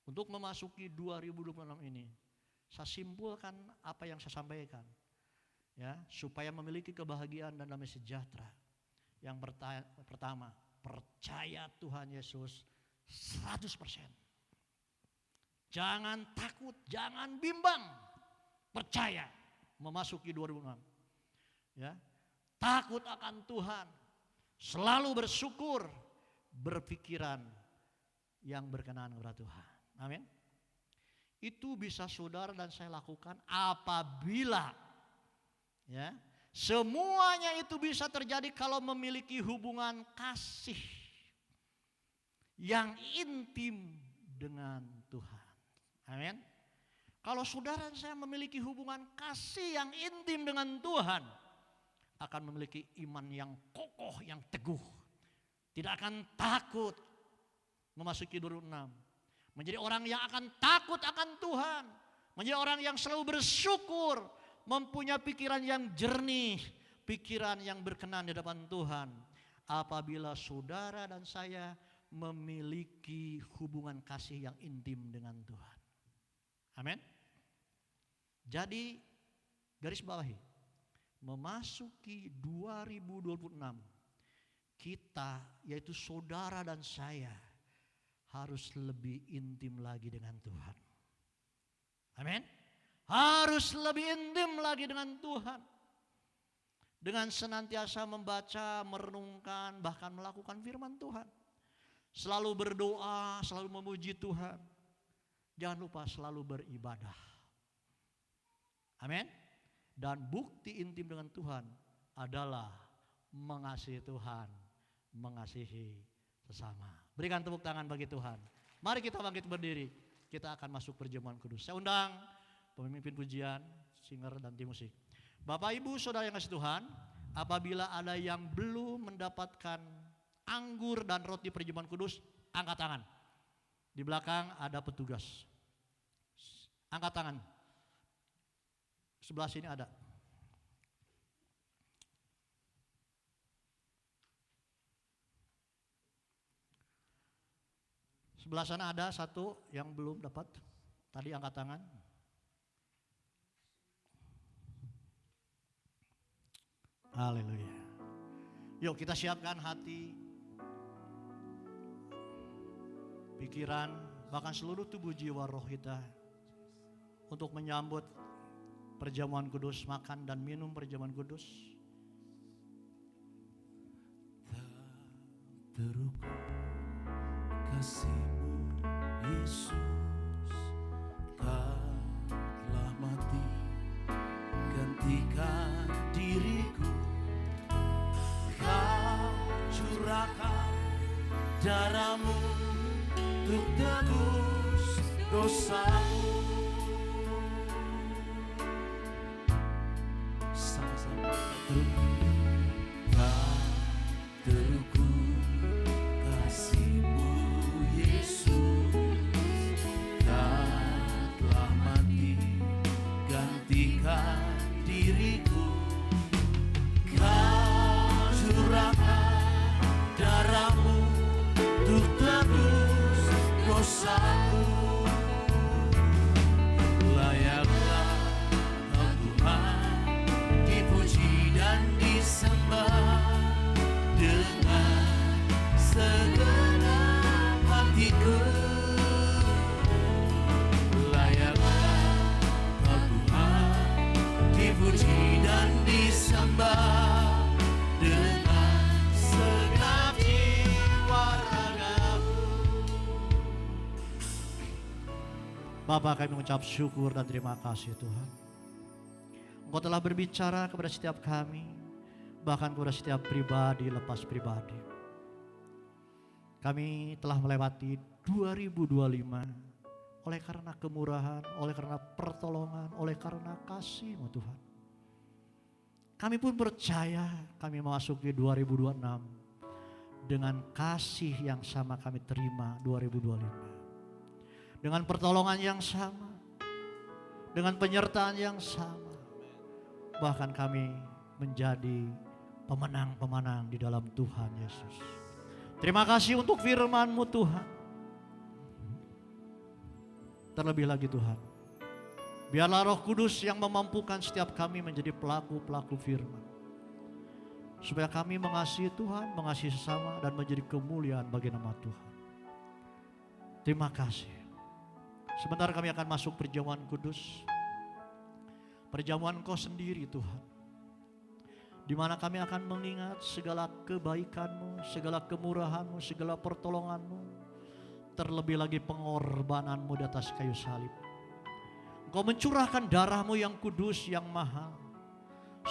Untuk memasuki 2026 ini, saya simpulkan apa yang saya sampaikan. Ya, supaya memiliki kebahagiaan dan damai sejahtera. Yang pertama, percaya Tuhan Yesus 100%. Jangan takut, jangan bimbang. Percaya memasuki 2006. Ya. Takut akan Tuhan. Selalu bersyukur, berpikiran yang berkenan kepada Tuhan. Amin. Itu bisa saudara dan saya lakukan apabila ya, semuanya itu bisa terjadi kalau memiliki hubungan kasih yang intim dengan Tuhan. Amin. Kalau saudara dan saya memiliki hubungan kasih yang intim dengan Tuhan, akan memiliki iman yang kokoh, yang teguh. Tidak akan takut memasuki 2006. Menjadi orang yang akan takut akan Tuhan. Menjadi orang yang selalu bersyukur, mempunyai pikiran yang jernih, pikiran yang berkenan di hadapan Tuhan. Apabila saudara dan saya memiliki hubungan kasih yang intim dengan Tuhan. Amin. Jadi garis bawahi, memasuki 2026 kita, yaitu saudara dan saya, harus lebih intim lagi dengan Tuhan. Amin. Harus lebih intim lagi dengan Tuhan. Dengan senantiasa membaca, merenungkan, bahkan melakukan firman Tuhan. Selalu berdoa, selalu memuji Tuhan. Jangan lupa selalu beribadah. Amin. Dan bukti intim dengan Tuhan adalah mengasihi Tuhan, mengasihi sesama. Berikan tepuk tangan bagi Tuhan. Mari kita bangkit berdiri. Kita akan masuk perjamuan kudus. Saya undang pemimpin pujian, singer dan tim musik. Bapak Ibu Saudara yang kasih Tuhan, apabila ada yang belum mendapatkan anggur dan roti perjamuan kudus, angkat tangan. Di belakang ada petugas. Angkat tangan. Sebelah sini ada. Sebelah sana ada satu yang belum dapat. Tadi angkat tangan. Haleluya. Yuk kita siapkan hati, pikiran, bahkan seluruh tubuh jiwa roh kita untuk menyambut perjamuan kudus, makan dan minum perjamuan kudus. Tak terukur kasih-Mu Yesus, Kau telah mati gantikan diriku. Kau curahkan darah-Mu untuk tebus dosaku. Sama-sama tak terukur kasih-Mu Yesus, Kau telah mati gantikan diriku. Kau curahkan darah-Mu untuk tebus dosaku. Layaklah Kau Tuhan dipuji dan disembah dengan segenap hatiku. Layaklah Kau Tuhan dipuji dan disembah dengan segenap jiwa ragaku. Bapak, kami mengucap syukur dan terima kasih Tuhan. Engkau telah berbicara kepada setiap kami, bahkan kepada setiap pribadi lepas pribadi. Kami telah melewati 2025 oleh karena kemurahan, oleh karena pertolongan, oleh karena kasih-Mu Tuhan. Kami pun percaya kami memasuki 2026 dengan kasih yang sama kami terima 2025. Dengan pertolongan yang sama, dengan penyertaan yang sama. Bahkan kami menjadi pemenang-pemenang di dalam Tuhan Yesus. Terima kasih untuk firman-Mu Tuhan. Terlebih lagi Tuhan, biarlah Roh Kudus yang memampukan setiap kami menjadi pelaku-pelaku firman. Supaya kami mengasihi Tuhan, mengasihi sesama dan menjadi kemuliaan bagi nama Tuhan. Terima kasih. Sebentar kami akan masuk perjamuan kudus. Perjamuan Kau sendiri Tuhan. Di mana kami akan mengingat segala kebaikan-Mu, segala kemurahan-Mu, segala pertolongan-Mu. Terlebih lagi pengorbanan-Mu di atas kayu salib. Engkau mencurahkan darah-Mu yang kudus, yang mahal.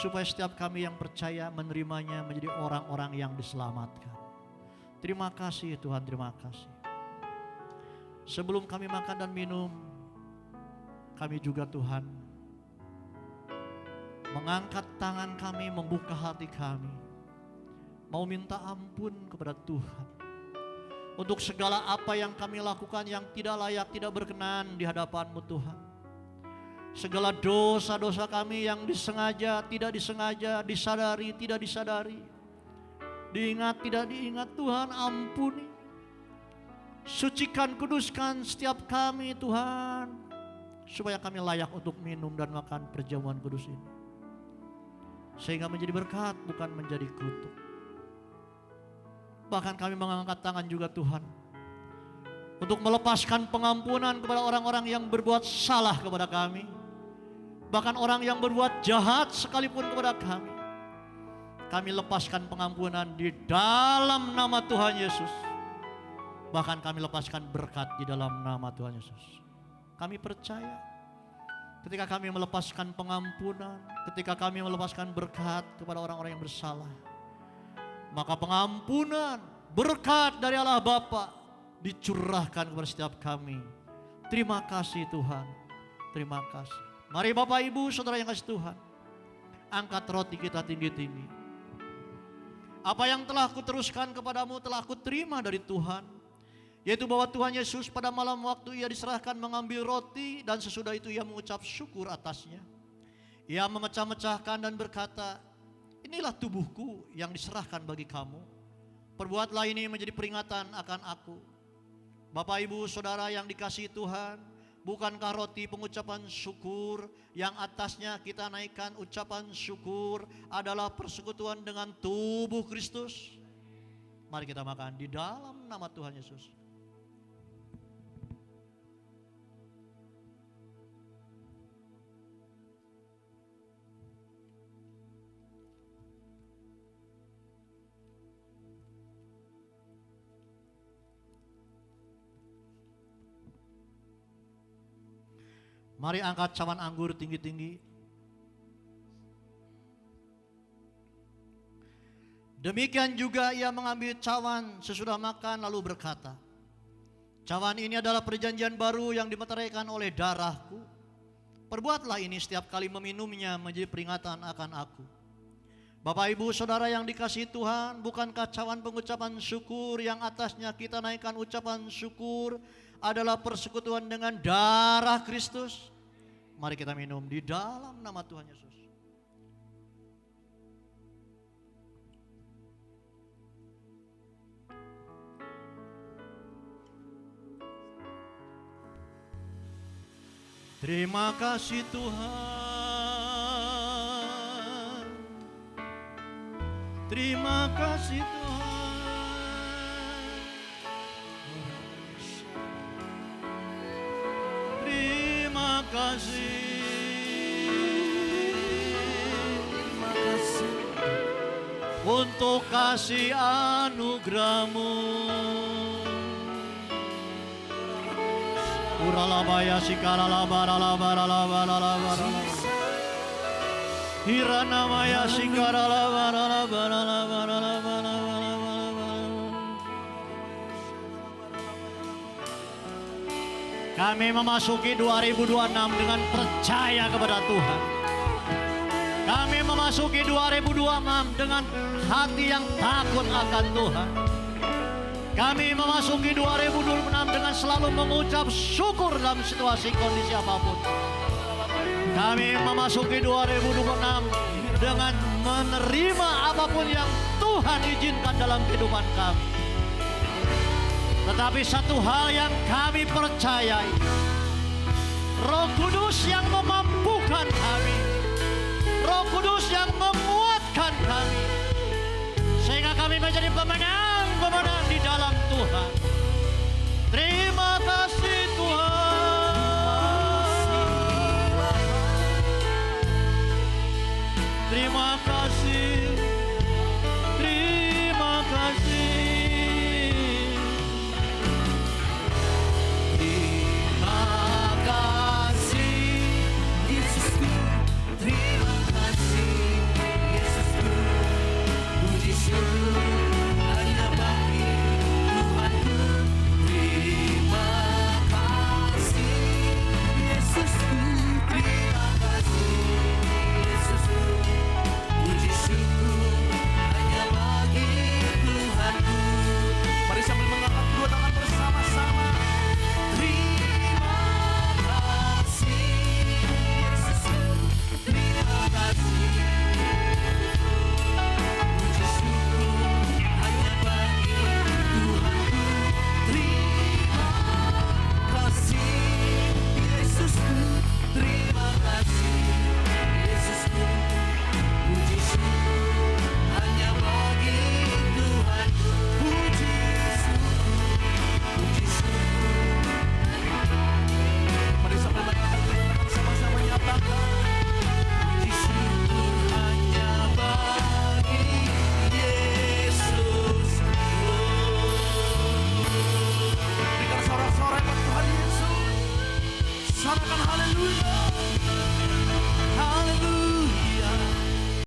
Supaya setiap kami yang percaya menerimanya menjadi orang-orang yang diselamatkan. Terima kasih Tuhan, terima kasih. Sebelum kami makan dan minum, kami juga Tuhan mengangkat tangan kami, membuka hati kami. Mau minta ampun kepada Tuhan. Untuk segala apa yang kami lakukan yang tidak layak, tidak berkenan di hadapan-Mu Tuhan. Segala dosa-dosa kami yang disengaja, tidak disengaja, disadari, tidak disadari. Diingat, tidak diingat, Tuhan ampuni. Sucikan, kuduskan setiap kami Tuhan. Supaya kami layak untuk minum dan makan perjamuan kudus ini. Sehingga menjadi berkat, bukan menjadi kutuk. Bahkan kami mengangkat tangan juga Tuhan. untuk melepaskan pengampunan kepada orang-orang yang berbuat salah kepada kami. Bahkan orang yang berbuat jahat sekalipun kepada kami. Kami lepaskan pengampunan di dalam nama Tuhan Yesus. Bahkan kami lepaskan berkat di dalam nama Tuhan Yesus. Kami percaya ketika kami melepaskan pengampunan, ketika kami melepaskan berkat kepada orang-orang yang bersalah, maka pengampunan, berkat dari Allah Bapa dicurahkan kepada setiap kami. Terima kasih Tuhan, terima kasih. Mari Bapak Ibu Saudara yang kasih Tuhan, angkat roti kita tinggi-tinggi. Apa yang telah kuteruskan kepadamu telah kuterima dari Tuhan, yaitu bahwa Tuhan Yesus pada malam waktu ia diserahkan mengambil roti dan sesudah itu ia mengucap syukur atasnya. Ia memecah-mecahkan dan berkata, inilah tubuhku yang diserahkan bagi kamu. Perbuatlah ini menjadi peringatan akan aku. Bapak Ibu Saudara yang dikasihi Tuhan, bukankah roti pengucapan syukur yang atasnya kita naikkan ucapan syukur adalah persekutuan dengan tubuh Kristus? Mari kita makan di dalam nama Tuhan Yesus. Mari angkat cawan anggur tinggi-tinggi. Demikian juga ia mengambil cawan sesudah makan lalu berkata, cawan ini adalah perjanjian baru yang dimeteraikan oleh darahku. Perbuatlah ini setiap kali meminumnya menjadi peringatan akan aku. Bapak Ibu Saudara yang dikasihi Tuhan, bukankah cawan pengucapan syukur yang atasnya kita naikkan ucapan syukur adalah persekutuan dengan darah Kristus? Mari kita minum di dalam nama Tuhan Yesus. Terima kasih Tuhan. Terima kasih Tuhan. Terima kasih. Terima kasih Untuk kasih anugerah-Mu. Uralabaya sikaralabaralabaralabaralabarala. Hiranamaya sikaralabaralabaralabaralabarala. Kami memasuki 2026 dengan percaya kepada Tuhan. Kami memasuki 2026 dengan hati yang takut akan Tuhan. Kami memasuki 2026 dengan selalu mengucap syukur dalam situasi kondisi apapun. Kami memasuki 2026 dengan menerima apapun yang Tuhan izinkan dalam kehidupan kami. Tetapi satu hal yang kami percayai, Roh Kudus yang memampukan kami, Roh Kudus yang menguatkan kami, sehingga kami menjadi pemenang-pemenang di dalam Tuhan. Terima kasih Tuhan. Terima kasih. Terima kasih. Hanya bagi Tuhanku. sorakan haleluya.